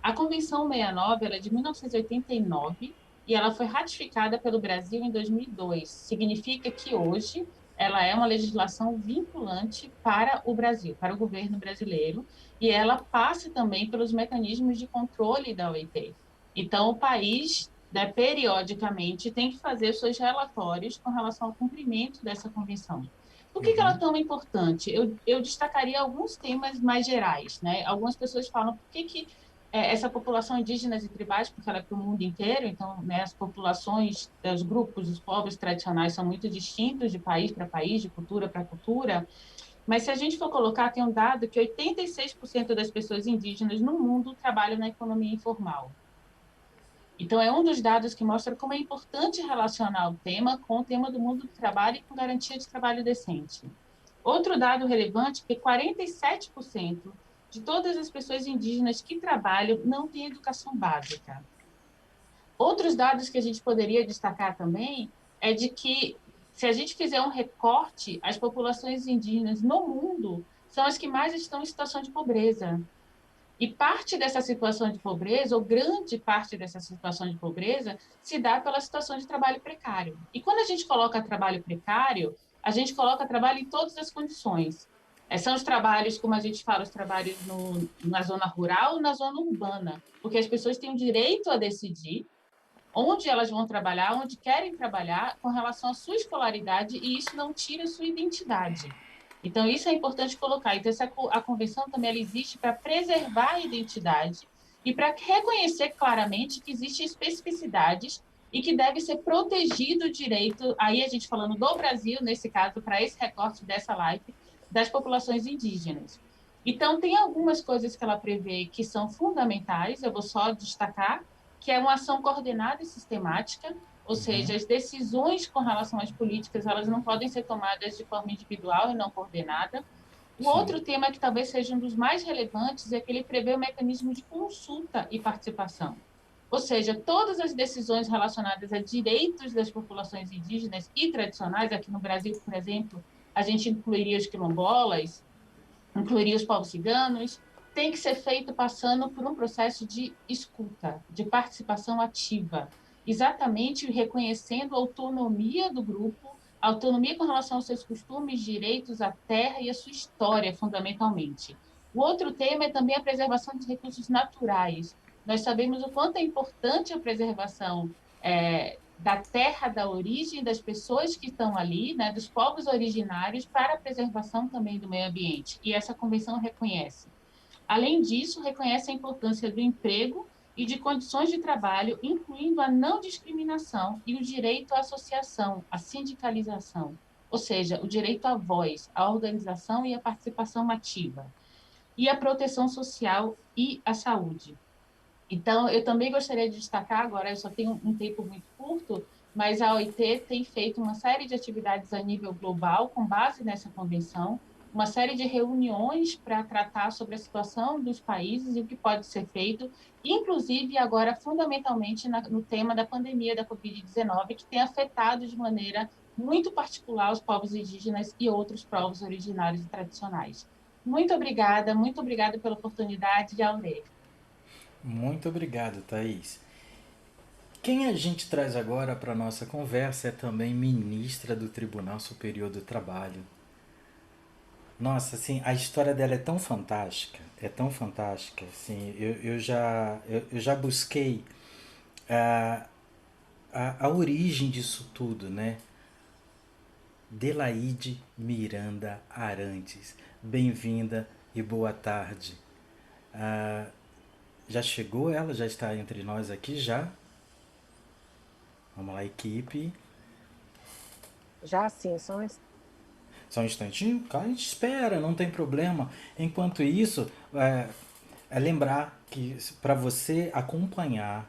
A Convenção 69 ela é de 1989 e ela foi ratificada pelo Brasil em 2002. Significa que hoje ela é uma legislação vinculante para o Brasil, para o governo brasileiro, e ela passa também pelos mecanismos de controle da OIT. Então, o país, periodicamente, tem que fazer seus relatórios com relação ao cumprimento dessa convenção. Por que ela é tão importante? Eu destacaria alguns temas mais gerais, né? Algumas pessoas falam por que essa população indígenas e tribais, porque ela é para o mundo inteiro, então, né, as populações, os grupos, os povos tradicionais são muito distintos de país para país, de cultura para cultura, mas se a gente for colocar, tem um dado que 86% das pessoas indígenas no mundo trabalham na economia informal. Então, é um dos dados que mostra como é importante relacionar o tema com o tema do mundo do trabalho e com garantia de trabalho decente. Outro dado relevante é que 47% de todas as pessoas indígenas que trabalham não têm educação básica. Outros dados que a gente poderia destacar também é de que, se a gente fizer um recorte, as populações indígenas no mundo são as que mais estão em situação de pobreza. E parte dessa situação de pobreza, ou grande parte dessa situação de pobreza, se dá pela situação de trabalho precário. E quando a gente coloca trabalho precário, a gente coloca trabalho em todas as condições. São os trabalhos, como a gente fala, os trabalhos na zona rural ou na zona urbana, porque as pessoas têm o direito a decidir onde elas vão trabalhar, onde querem trabalhar, com relação à sua escolaridade, e isso não tira a sua identidade. Então, isso é importante colocar. Então, a convenção também ela existe para preservar a identidade e para reconhecer claramente que existem especificidades e que deve ser protegido o direito, aí a gente falando do Brasil, nesse caso, para esse recorte dessa live, das populações indígenas. Então, tem algumas coisas que ela prevê que são fundamentais, eu vou só destacar, que é uma ação coordenada e sistemática, ou seja, as decisões com relação às políticas, elas não podem ser tomadas de forma individual e não coordenada. O outro tema que talvez seja um dos mais relevantes é que ele prevê o mecanismo de consulta e participação. Ou seja, todas as decisões relacionadas a direitos das populações indígenas e tradicionais, aqui no Brasil, por exemplo, a gente incluiria os quilombolas, incluiria os povos ciganos, tem que ser feito passando por um processo de escuta, de participação ativa, exatamente reconhecendo a autonomia do grupo, a autonomia com relação aos seus costumes, direitos, à terra e à sua história, fundamentalmente. O outro tema é também a preservação dos recursos naturais. Nós sabemos o quanto é importante a preservação da terra, da origem das pessoas que estão ali, né, dos povos originários, para a preservação também do meio ambiente. E essa convenção reconhece. Além disso, reconhece a importância do emprego e de condições de trabalho, incluindo a não discriminação e o direito à associação, à sindicalização, ou seja, o direito à voz, à organização e à participação ativa, e a proteção social e a saúde. Então, eu também gostaria de destacar, agora eu só tenho um tempo muito curto, mas a OIT tem feito uma série de atividades a nível global, com base nessa convenção, uma série de reuniões para tratar sobre a situação dos países e o que pode ser feito, inclusive agora, fundamentalmente, no tema da pandemia da Covid-19, que tem afetado de maneira muito particular os povos indígenas e outros povos originários e tradicionais. Muito obrigada pela oportunidade, Aurélio. Muito obrigado, Thaís. Quem a gente traz agora para a nossa conversa é também ministra do Tribunal Superior do Trabalho. Nossa, assim, a história dela é tão fantástica, assim, eu já busquei a origem disso tudo, né? Delaide Miranda Arantes, bem-vinda e boa tarde. Já chegou ela? Já está entre nós aqui já? Vamos lá, equipe. Já sim, só um instantinho, a gente espera, não tem problema. Enquanto isso, é lembrar que para você acompanhar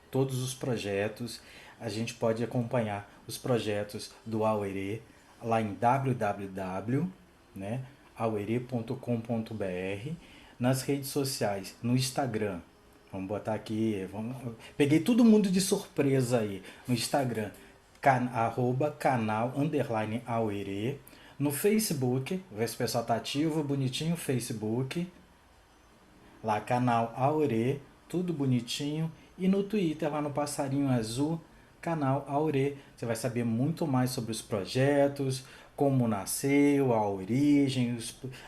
todos os projetos, a gente pode acompanhar os projetos do Auerê lá em www.auerê.com.br, nas redes sociais, no Instagram. Vamos botar aqui, peguei todo mundo de surpresa aí. No Instagram, @canal_Auerê. No Facebook, ver se o pessoal tá ativo, bonitinho, Facebook. Lá, canal Auerê, tudo bonitinho. E no Twitter, lá no passarinho azul, canal Auerê. Você vai saber muito mais sobre os projetos, como nasceu, a origem,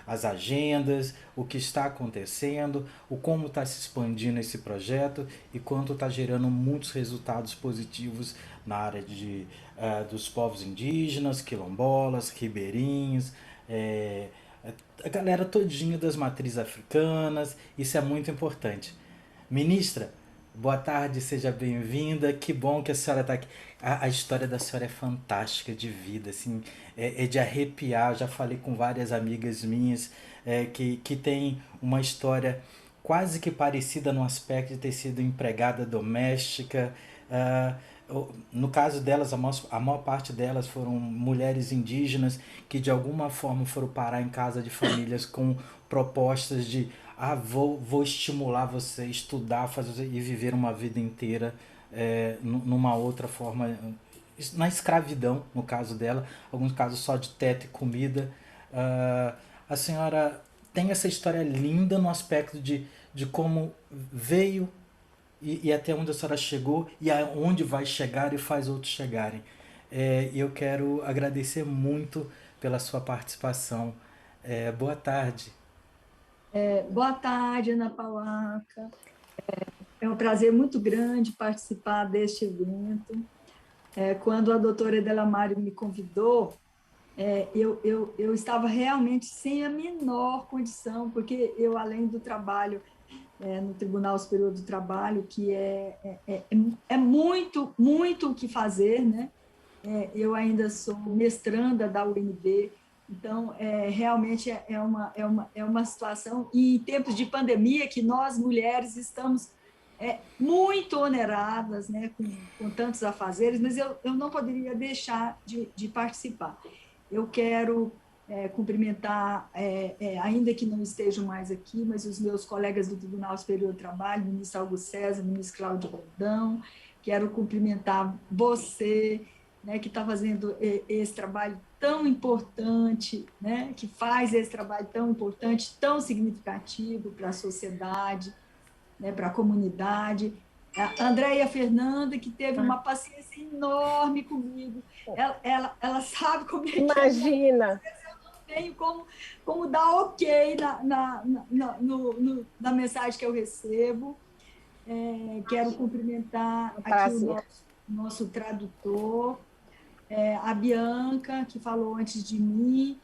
as agendas, o que está acontecendo, o como está se expandindo esse projeto e quanto está gerando muitos resultados positivos na área dos povos indígenas, quilombolas, ribeirinhos, a galera todinha das matrizes africanas. Isso é muito importante. Ministra, boa tarde, seja bem-vinda. Que bom que a senhora está aqui. A história da senhora é fantástica, de vida, assim, é de arrepiar. Eu já falei com várias amigas minhas que têm uma história quase que parecida no aspecto de ter sido empregada doméstica. No caso delas, a maior parte delas foram mulheres indígenas que de alguma forma foram parar em casa de famílias com propostas de vou estimular você a estudar, fazer e viver uma vida inteira numa outra forma, na escravidão, no caso dela, alguns casos só de teto e comida. A senhora tem essa história linda no aspecto de como veio e até onde a senhora chegou e aonde vai chegar e faz outros chegarem. E eu quero agradecer muito pela sua participação. Boa tarde. Boa tarde, Ana Paulaca. É um prazer muito grande participar deste evento. Quando a doutora Delamare me convidou, eu estava realmente sem a menor condição, porque eu, além do trabalho no Tribunal Superior do Trabalho, que é muito, muito o que fazer, né? Eu ainda sou mestranda da UNB, então, realmente é uma situação, e em tempos de pandemia, que nós, mulheres, estamos muito oneradas, né, com tantos afazeres, mas eu não poderia deixar de participar. Eu quero cumprimentar, ainda que não estejam mais aqui, mas os meus colegas do Tribunal Superior do Trabalho, ministro Augusto César, ministro Cláudio Brandão, quero cumprimentar você, né, que está fazendo esse trabalho tão importante, né, que faz esse trabalho tão importante, tão significativo para a sociedade, né, para a comunidade. A Andréia Fernanda, que teve uma paciência enorme comigo, ela sabe como é que Imagina! Eu não tenho como dar ok na mensagem que eu recebo. Quero cumprimentar aqui o nosso tradutor, a Bianca, que falou antes de mim,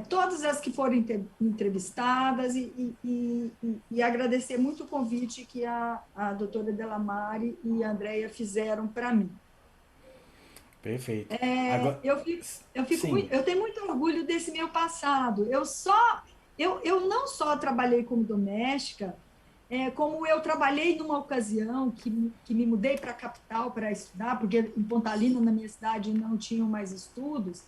todas as que foram entrevistadas, e agradecer muito o convite que a doutora Delamare e a Andréia fizeram para mim. Perfeito. Eu tenho muito orgulho desse meu passado. Eu não só trabalhei como doméstica, como eu trabalhei numa ocasião que me mudei para a capital para estudar, porque em Pontalina, na minha cidade, não tinham mais estudos.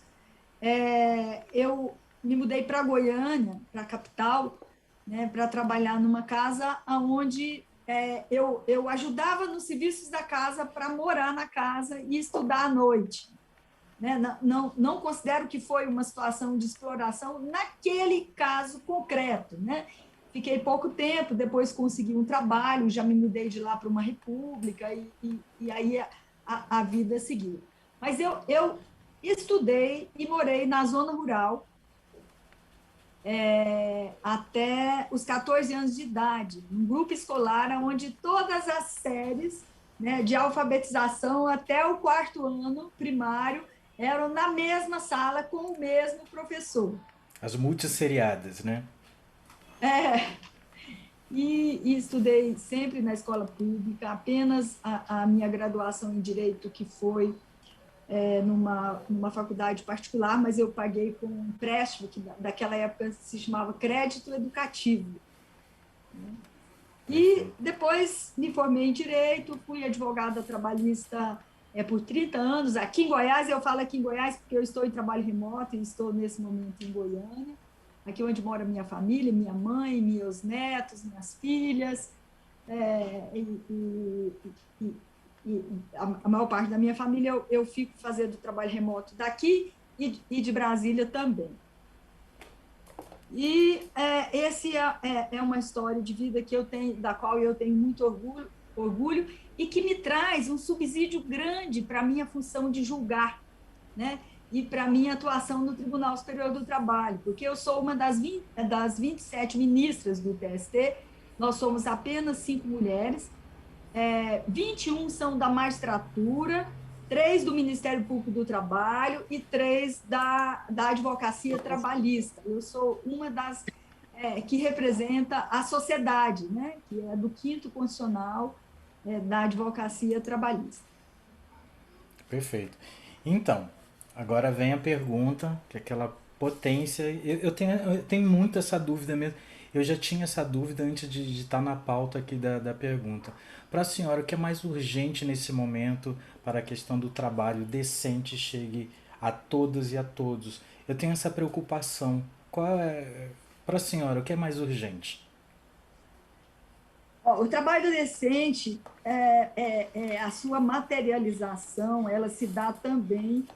Eu me mudei para Goiânia, para a capital, né, para trabalhar numa casa onde eu ajudava nos serviços da casa para morar na casa e estudar à noite. Né? Não considero que foi uma situação de exploração naquele caso concreto, né? Fiquei pouco tempo, depois consegui um trabalho, já me mudei de lá para uma república, e aí a vida seguiu. Mas eu estudei e morei na zona rural até os 14 anos de idade, um grupo escolar onde todas as séries, né, de alfabetização até o 4º ano primário eram na mesma sala com o mesmo professor. As multisseriadas, né? E estudei sempre na escola pública, apenas a minha graduação em Direito, que foi numa faculdade particular, mas eu paguei com um empréstimo, que daquela época se chamava crédito educativo. E depois me formei em Direito, fui advogada trabalhista por 30 anos, aqui em Goiás. Eu falo aqui em Goiás porque eu estou em trabalho remoto e estou nesse momento em Goiânia, aqui onde mora minha família, minha mãe, meus netos, minhas filhas, a maior parte da minha família eu fico fazendo trabalho remoto daqui e de Brasília também. E esse é uma história de vida que eu tenho, da qual eu tenho muito orgulho e que me traz um subsídio grande para a minha função de julgar, né? E para a minha atuação no Tribunal Superior do Trabalho, porque eu sou uma das 27 ministras do TST, nós somos apenas 5 mulheres, 21 são da magistratura, 3 do Ministério Público do Trabalho e 3 da advocacia trabalhista. Eu sou uma das que representa a sociedade, né? Que é do 5º constitucional da advocacia trabalhista. Perfeito. Então, agora vem a pergunta, que é aquela potência. Eu tenho muito essa dúvida mesmo. Eu já tinha essa dúvida antes de estar na pauta aqui da pergunta. Para a senhora, o que é mais urgente nesse momento para a questão do trabalho decente chegue a todas e a todos? Eu tenho essa preocupação. Qual é, para a senhora, o que é mais urgente? O trabalho decente, a sua materialização, ela se dá também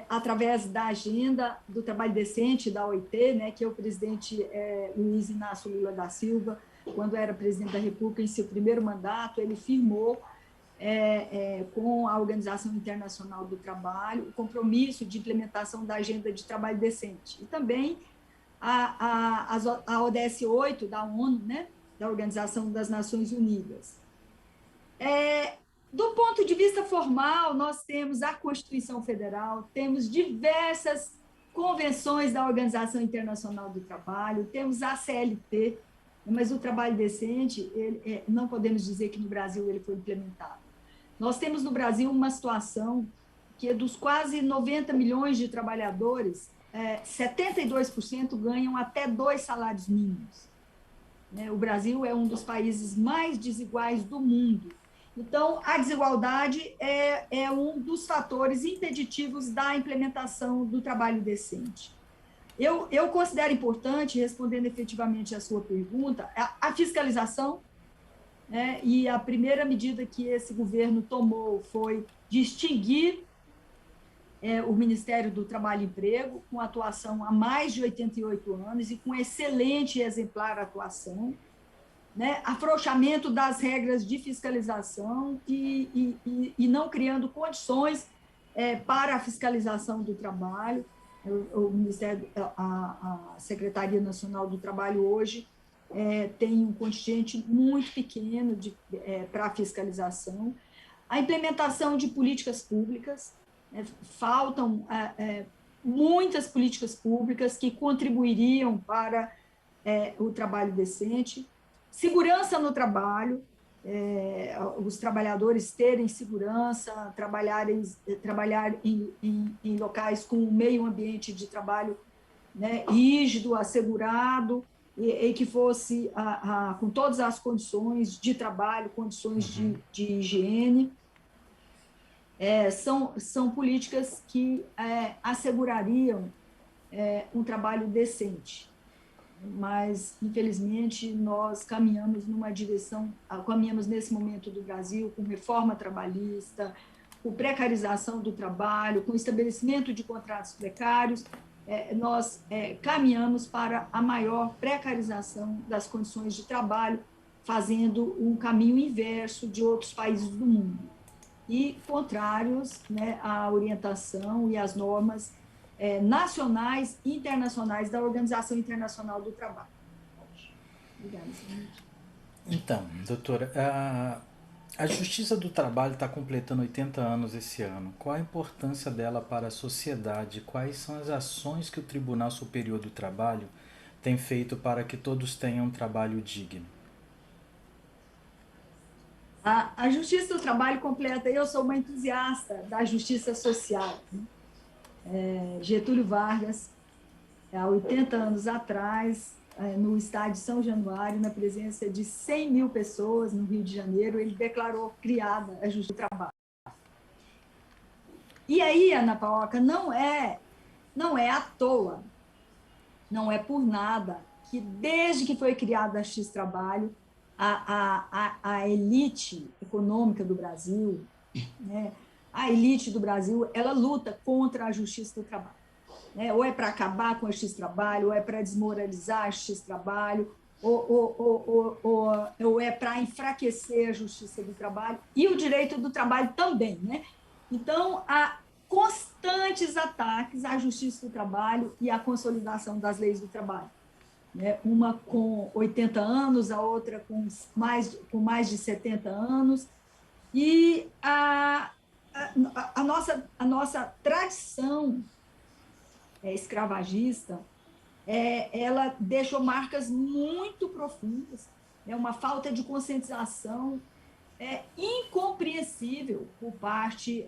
através da agenda do trabalho decente da OIT, né, que o presidente Luiz Inácio Lula da Silva, quando era presidente da República, em seu primeiro mandato, ele firmou com a Organização Internacional do Trabalho o compromisso de implementação da agenda de trabalho decente. E também a ODS 8 da ONU, né, da Organização das Nações Unidas. Do ponto de vista formal, nós temos a Constituição Federal, temos diversas convenções da Organização Internacional do Trabalho, temos a CLT, mas o trabalho decente, não podemos dizer que no Brasil ele foi implementado. Nós temos no Brasil uma situação que dos quase 90 milhões de trabalhadores, 72% ganham até 2 salários mínimos. O Brasil é um dos países mais desiguais do mundo. Então, a desigualdade é um dos fatores impeditivos da implementação do trabalho decente. Eu considero importante, respondendo efetivamente a sua pergunta, a fiscalização, né? E a primeira medida que esse governo tomou foi de extinguir o Ministério do Trabalho e Emprego, com atuação há mais de 88 anos e com excelente e exemplar atuação, né? Afrouxamento das regras de fiscalização e não criando condições para a fiscalização do trabalho. O Ministério, a Secretaria Nacional do Trabalho hoje tem um contingente muito pequeno para a fiscalização. A implementação de políticas públicas, faltam muitas políticas públicas que contribuiriam para o trabalho decente. Segurança no trabalho, os trabalhadores terem segurança, trabalhar em locais com um meio ambiente de trabalho, né, rígido, assegurado, e que fosse com todas as condições de trabalho, condições de higiene. São políticas que assegurariam um trabalho decente. Mas, infelizmente, nós caminhamos nesse momento do Brasil com reforma trabalhista, com precarização do trabalho, com estabelecimento de contratos precários, nós caminhamos para a maior precarização das condições de trabalho, fazendo um caminho inverso de outros países do mundo, e contrários, né, à orientação e às normas nacionais e internacionais da Organização Internacional do Trabalho. Obrigada, senhor. Então, doutora, a Justiça do Trabalho está completando 80 anos esse ano. Qual a importância dela para a sociedade? Quais são as ações que o Tribunal Superior do Trabalho tem feito para que todos tenham um trabalho digno? A Justiça do Trabalho completa, eu sou uma entusiasta da justiça social, né? Getúlio Vargas, há 80 anos atrás, no estádio São Januário, na presença de 100 mil pessoas no Rio de Janeiro, ele declarou criada a Justiça do Trabalho. E aí, Ana Paoca, não é à toa, não é por nada que desde que foi criada a Justiça do Trabalho, a elite econômica do Brasil, né, a elite do Brasil, ela luta contra a Justiça do Trabalho, né? Ou é para acabar com a Justiça do Trabalho, ou é para desmoralizar a Justiça do Trabalho, ou é para enfraquecer a Justiça do Trabalho e o direito do trabalho também, né? Então, há constantes ataques à Justiça do Trabalho e à consolidação das leis do trabalho, né? Uma com 80 anos, a outra com mais de 70 anos, e a nossa tradição escravagista, ela deixou marcas muito profundas, uma falta de conscientização incompreensível por parte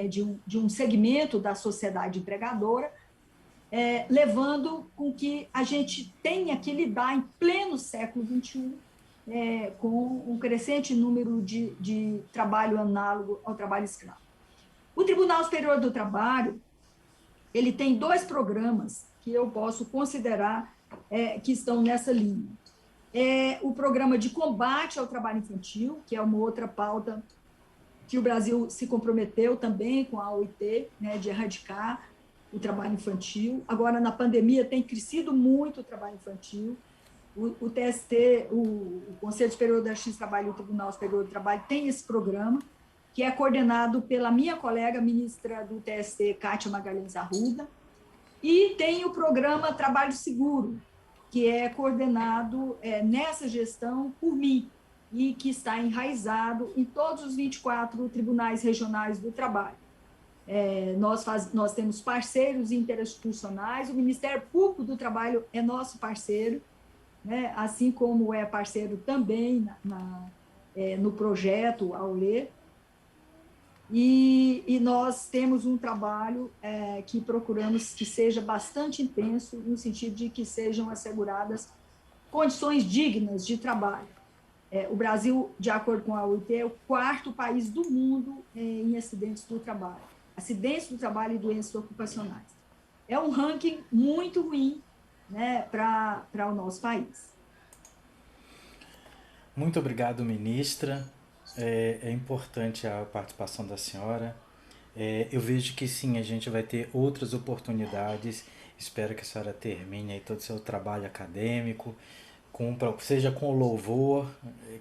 de um segmento da sociedade empregadora, levando com que a gente tenha que lidar em pleno século XXI com um crescente número de trabalho análogo ao trabalho escravo. O Tribunal Superior do Trabalho, ele tem 2 programas que eu posso considerar que estão nessa linha. O programa de combate ao trabalho infantil, que é uma outra pauta que o Brasil se comprometeu também com a OIT, né, de erradicar o trabalho infantil. Agora, na pandemia, tem crescido muito o trabalho infantil. O TST, o Conselho Superior da Justiça do Trabalho e o Tribunal Superior do Trabalho tem esse programa, que é coordenado pela minha colega, ministra do TST, Kátia Magalhães Arruda, e tem o programa Trabalho Seguro, que é coordenado nessa gestão por mim, e que está enraizado em todos os 24 tribunais regionais do trabalho. Nós temos parceiros interinstitucionais, o Ministério Público do Trabalho é nosso parceiro, né? Assim como é parceiro também no projeto Aurê. E nós temos um trabalho que procuramos que seja bastante intenso, no sentido de que sejam asseguradas condições dignas de trabalho. O Brasil, de acordo com a OIT, é o 4º país do mundo em acidentes do trabalho. Acidentes do trabalho e doenças ocupacionais. É um ranking muito ruim, né, para o nosso país. Muito obrigado, ministra. É importante a participação da senhora. Eu vejo que sim, a gente vai ter outras oportunidades. Espero que a senhora termine aí todo o seu trabalho acadêmico, seja com louvor,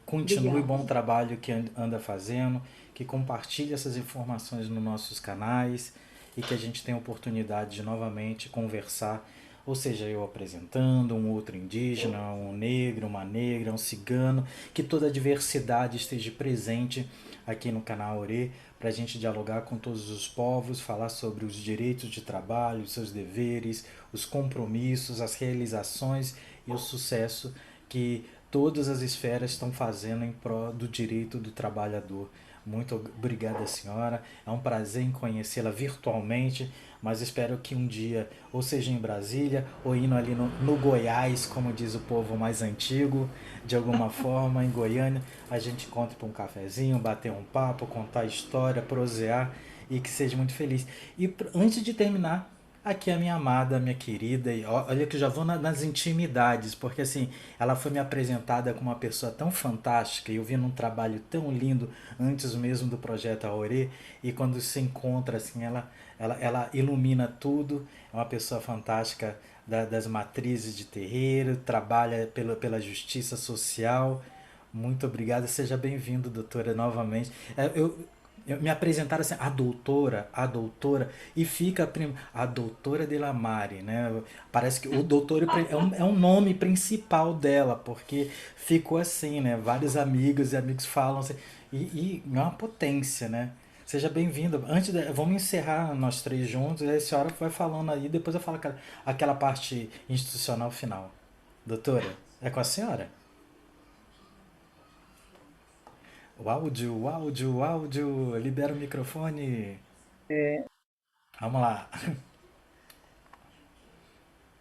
continue o bom trabalho que anda fazendo, que compartilhe essas informações nos nossos canais e que a gente tenha a oportunidade de novamente conversar, ou seja, eu apresentando um outro indígena, um negro, uma negra, um cigano, que toda a diversidade esteja presente aqui no canal Aurê, para a gente dialogar com todos os povos, falar sobre os direitos de trabalho, os seus deveres, os compromissos, as realizações e o sucesso que todas as esferas estão fazendo em prol do direito do trabalhador. Muito obrigada, senhora. É um prazer em conhecê-la virtualmente, mas espero que um dia, ou seja em Brasília, ou indo ali no Goiás, como diz o povo mais antigo, de alguma forma, em Goiânia, a gente encontre para um cafezinho, bater um papo, contar a história, prosear e que seja muito feliz. E antes de terminar, aqui a minha amada, minha querida, e olha que eu já vou nas intimidades, porque assim, ela foi me apresentada como uma pessoa tão fantástica, e eu vi num trabalho tão lindo, antes mesmo do projeto Aurê, e quando se encontra, assim, ela ilumina tudo, é uma pessoa fantástica das matrizes de terreiro, trabalha pela justiça social. Muito obrigada, seja bem-vindo, doutora, novamente. Me apresentaram assim, a doutora, e fica a doutora Delamare, né? Parece que o doutor é um nome principal dela, porque ficou assim, né? Vários amigos e amigos falam assim, e é uma potência, né? Seja bem-vinda. Vamos encerrar nós três juntos, e a senhora vai falando aí, depois eu falo aquela parte institucional final. Doutora, é com a senhora? O áudio, libera o microfone. Vamos lá.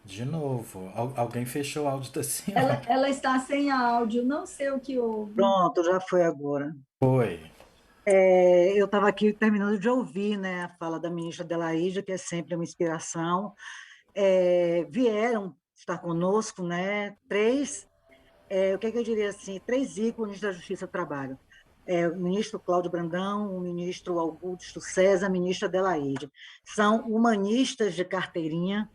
De novo, alguém fechou o áudio da senhora. Ela está sem áudio, não sei o que houve. Pronto, já foi agora. Foi. Eu estava aqui terminando de ouvir, né, a fala da ministra Adelaide, que é sempre uma inspiração. Vieram estar conosco, né, o que eu diria assim, 3 ícones da Justiça do Trabalho. O ministro Cláudio Brandão, o ministro Augusto César, a ministra Adelaide. São humanistas de carteirinha,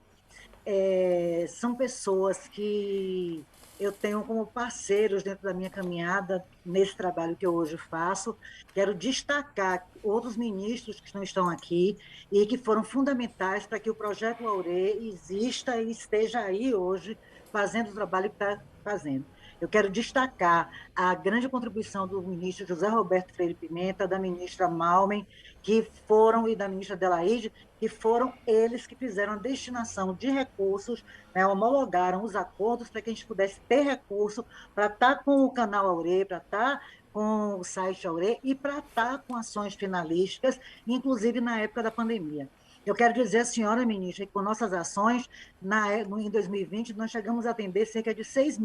são pessoas que eu tenho como parceiros dentro da minha caminhada nesse trabalho que eu hoje faço. Quero destacar outros ministros que não estão aqui e que foram fundamentais para que o projeto Aurê exista e esteja aí hoje fazendo o trabalho que está fazendo. Eu quero destacar a grande contribuição do ministro José Roberto Freire Pimenta, da ministra Malmen, e da ministra Adelaide, que foram eles que fizeram a destinação de recursos, né, homologaram os acordos para que a gente pudesse ter recurso para estar com o canal Aurê, para estar com o site Aurê e para estar com ações finalísticas, inclusive na época da pandemia. Eu quero dizer à senhora, ministra, que com nossas ações, em 2020, nós chegamos a atender cerca de 100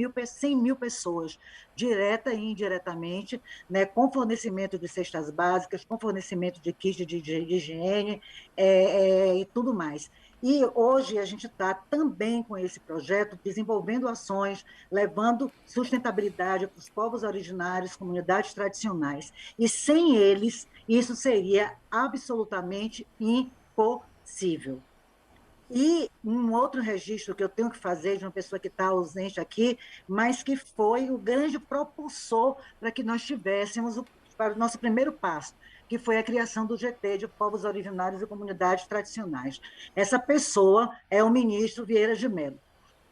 mil pessoas, direta e indiretamente, né, com fornecimento de cestas básicas, com fornecimento de kits de higiene e tudo mais. E hoje a gente está também com esse projeto, desenvolvendo ações, levando sustentabilidade para os povos originários, comunidades tradicionais. E sem eles, isso seria absolutamente impossível. E um outro registro que eu tenho que fazer de uma pessoa que está ausente aqui, mas que foi o grande propulsor para que nós tivéssemos para o nosso primeiro passo, que foi a criação do GT de Povos Originários e Comunidades Tradicionais. Essa pessoa é o ministro Vieira de Mello.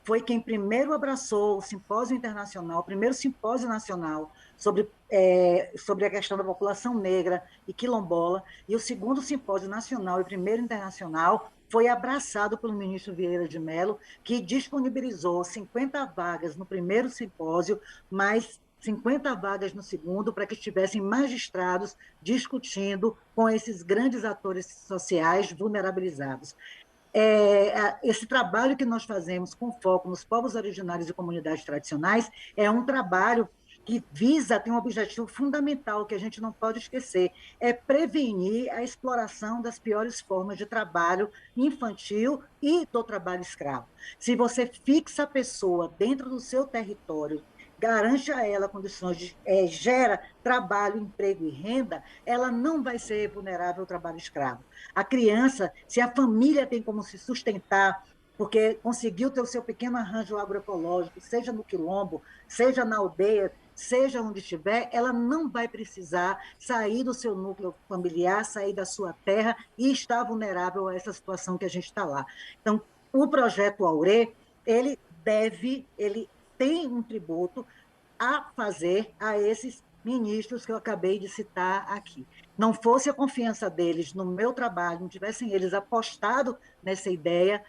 foi quem primeiro abraçou o simpósio internacional, o primeiro simpósio nacional sobre a questão da população negra e quilombola, e o segundo simpósio nacional e primeiro internacional foi abraçado pelo ministro Vieira de Mello, que disponibilizou 50 vagas no primeiro simpósio, mais 50 vagas no segundo, para que estivessem magistrados discutindo com esses grandes atores sociais vulnerabilizados. Esse trabalho que nós fazemos com foco nos povos originários e comunidades tradicionais é um trabalho que tem um objetivo fundamental que a gente não pode esquecer, é prevenir a exploração das piores formas de trabalho infantil e do trabalho escravo. Se você fixa a pessoa dentro do seu território, garante a ela condições gera trabalho, emprego e renda, ela não vai ser vulnerável ao trabalho escravo. A criança, se a família tem como se sustentar, porque conseguiu ter o seu pequeno arranjo agroecológico, seja no quilombo, seja na aldeia, seja onde estiver, ela não vai precisar sair do seu núcleo familiar, sair da sua terra e estar vulnerável a essa situação que a gente está lá. Então, o projeto Aurê, ele tem um tributo a fazer a esses ministros que eu acabei de citar aqui. Não fosse a confiança deles no meu trabalho, não tivessem eles apostado nessa ideia,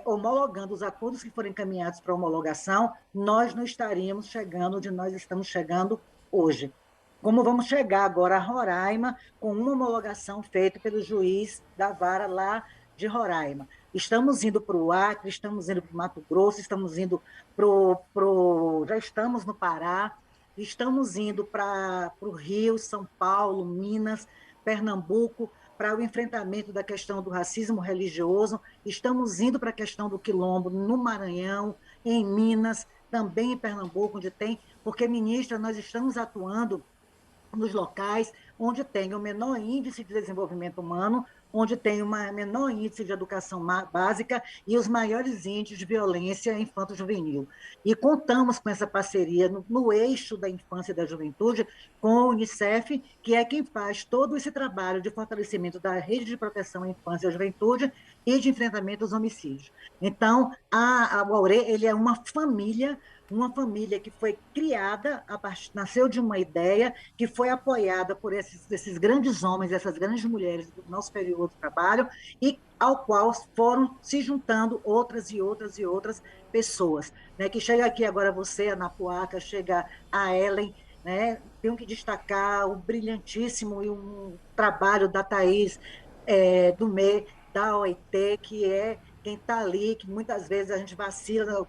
homologando os acordos que forem encaminhados para homologação, nós não estaríamos chegando onde nós estamos chegando hoje. Como vamos chegar agora a Roraima, com uma homologação feita pelo juiz da vara lá de Roraima. Estamos indo para o Acre, estamos indo para o Mato Grosso, estamos indo já estamos no Pará, estamos indo para o Rio, São Paulo, Minas, Pernambuco, para o enfrentamento da questão do racismo religioso, estamos indo para a questão do quilombo no Maranhão, em Minas, também em Pernambuco, onde tem, porque, ministra, nós estamos atuando nos locais onde tem o menor índice de desenvolvimento humano, onde tem o menor índice de educação básica e os maiores índices de violência infanto-juvenil. E contamos com essa parceria no eixo da infância e da juventude com a Unicef, que é quem faz todo esse trabalho de fortalecimento da rede de proteção à infância e à juventude e de enfrentamento aos homicídios. Então, o Aurê, ele é uma família que foi criada, nasceu de uma ideia, que foi apoiada por esses grandes homens, essas grandes mulheres do nosso período de trabalho, e ao qual foram se juntando outras e outras e outras pessoas. Né? Que chega aqui agora você, a Napuaca, chega a Ellen, né? Tenho que destacar o brilhantíssimo e um trabalho da Thaís Dumé, da OIT, que é quem está ali, que muitas vezes a gente vacila,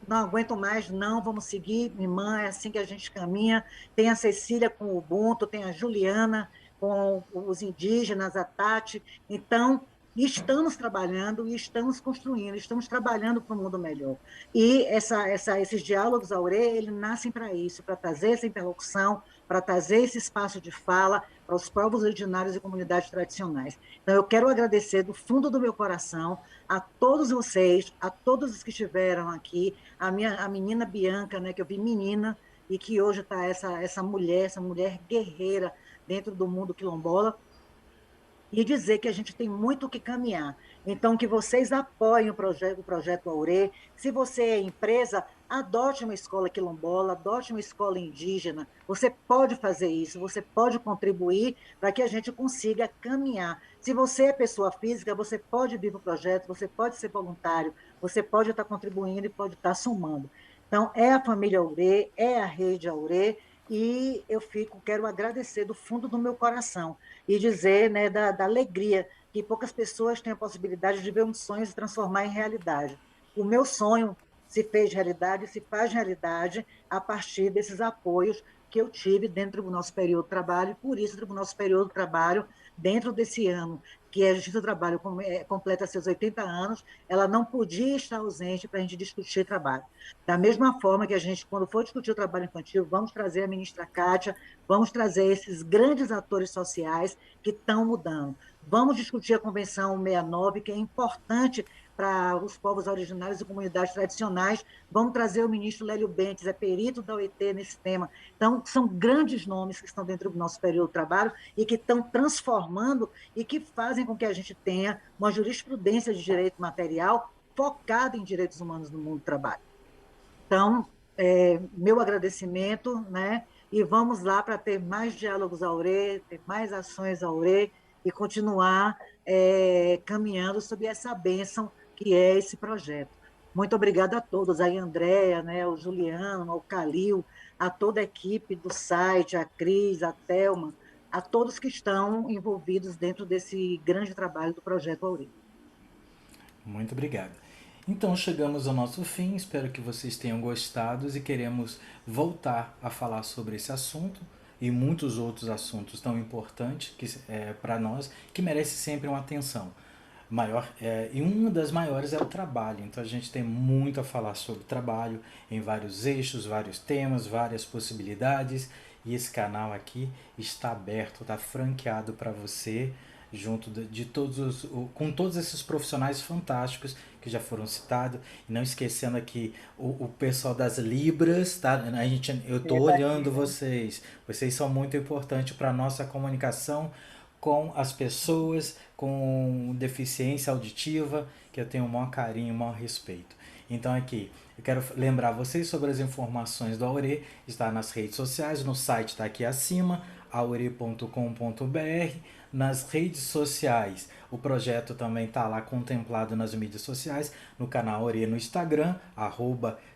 não aguento mais, não, vamos seguir, minha irmã, é assim que a gente caminha. Tem a Cecília com o Ubuntu, tem a Juliana com os indígenas, a Tati. Então, estamos trabalhando e estamos construindo, estamos trabalhando para um mundo melhor. E esses diálogos, Aurê, eles nascem para isso, para trazer essa interlocução, para trazer esse espaço de fala para os povos originários e comunidades tradicionais. Então, eu quero agradecer do fundo do meu coração a todos vocês, a todos os que estiveram aqui, a menina Bianca, né, que eu vi menina, e que hoje está essa mulher guerreira dentro do mundo quilombola, e dizer que a gente tem muito o que caminhar. Então, que vocês apoiem o projeto Aurê. Se você é empresa, adote uma escola quilombola, adote uma escola indígena. Você pode fazer isso, você pode contribuir para que a gente consiga caminhar. Se você é pessoa física, você pode vir para o projeto, você pode ser voluntário, você pode estar contribuindo e pode estar somando. Então, é a família Aurê, é a rede Aurê, e eu quero agradecer do fundo do meu coração e dizer, né, da alegria que poucas pessoas têm a possibilidade de ver um sonho se transformar em realidade. O meu sonho se fez realidade, se faz realidade a partir desses apoios que eu tive dentro do nosso período de trabalho, e por isso, do nosso período de trabalho, dentro desse ano, que a Justiça do Trabalho completa seus 80 anos, ela não podia estar ausente para a gente discutir trabalho. Da mesma forma que a gente, quando for discutir o trabalho infantil, vamos trazer a ministra Kátia, vamos trazer esses grandes atores sociais que estão mudando. Vamos discutir a Convenção 69, que é importante para os povos originários e comunidades tradicionais. Vamos trazer o ministro Lélio Bentes, é perito da OIT nesse tema. Então, são grandes nomes que estão dentro do nosso período de trabalho e que estão transformando e que fazem com que a gente tenha uma jurisprudência de direito material focada em direitos humanos no mundo do trabalho. Então, meu agradecimento, né? E vamos lá para ter mais diálogos AURE, ter mais ações AURE e continuar caminhando sob essa bênção que é esse projeto. Muito obrigada a todos, a Andréa, né, o Juliano, ao Calil, a toda a equipe do site, a Cris, a Thelma, a todos que estão envolvidos dentro desse grande trabalho do Projeto AURE. Muito obrigado. Então chegamos ao nosso fim, espero que vocês tenham gostado e queremos voltar a falar sobre esse assunto e muitos outros assuntos tão importantes para nós, que merece sempre uma atenção maior, e uma das maiores é o trabalho. Então a gente tem muito a falar sobre trabalho em vários eixos, vários temas, várias possibilidades, e esse canal aqui está aberto, está franqueado para você, junto com todos esses profissionais fantásticos que já foram citados, e não esquecendo aqui o pessoal das Libras, tá? Eu estou olhando vocês são muito importantes para a nossa comunicação com as pessoas com deficiência auditiva, que eu tenho o maior carinho, o maior respeito. Então aqui, eu quero lembrar vocês sobre as informações do AURE, está nas redes sociais, no site está aqui acima, aure.com.br, nas redes sociais, o projeto também está lá contemplado nas mídias sociais, no canal AURE no Instagram,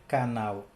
@canal_AURE,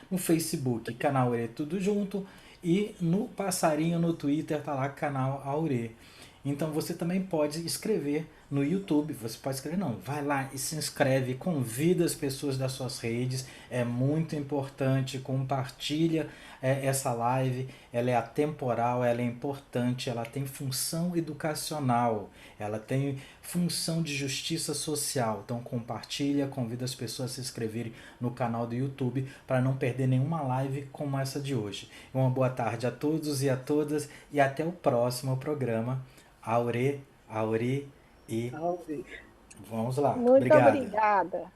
no Facebook, canal AURE tudo junto, e no passarinho no Twitter está lá canal AURE. Então você também pode escrever no YouTube, você pode escrever, não, vai lá e se inscreve, convida as pessoas das suas redes, é muito importante, compartilha essa live, ela é atemporal, ela é importante, ela tem função educacional, ela tem função de justiça social, então compartilha, convida as pessoas a se inscreverem no canal do YouTube para não perder nenhuma live como essa de hoje. Uma boa tarde a todos e a todas e até o próximo programa. AURE e vamos lá. Muito obrigada.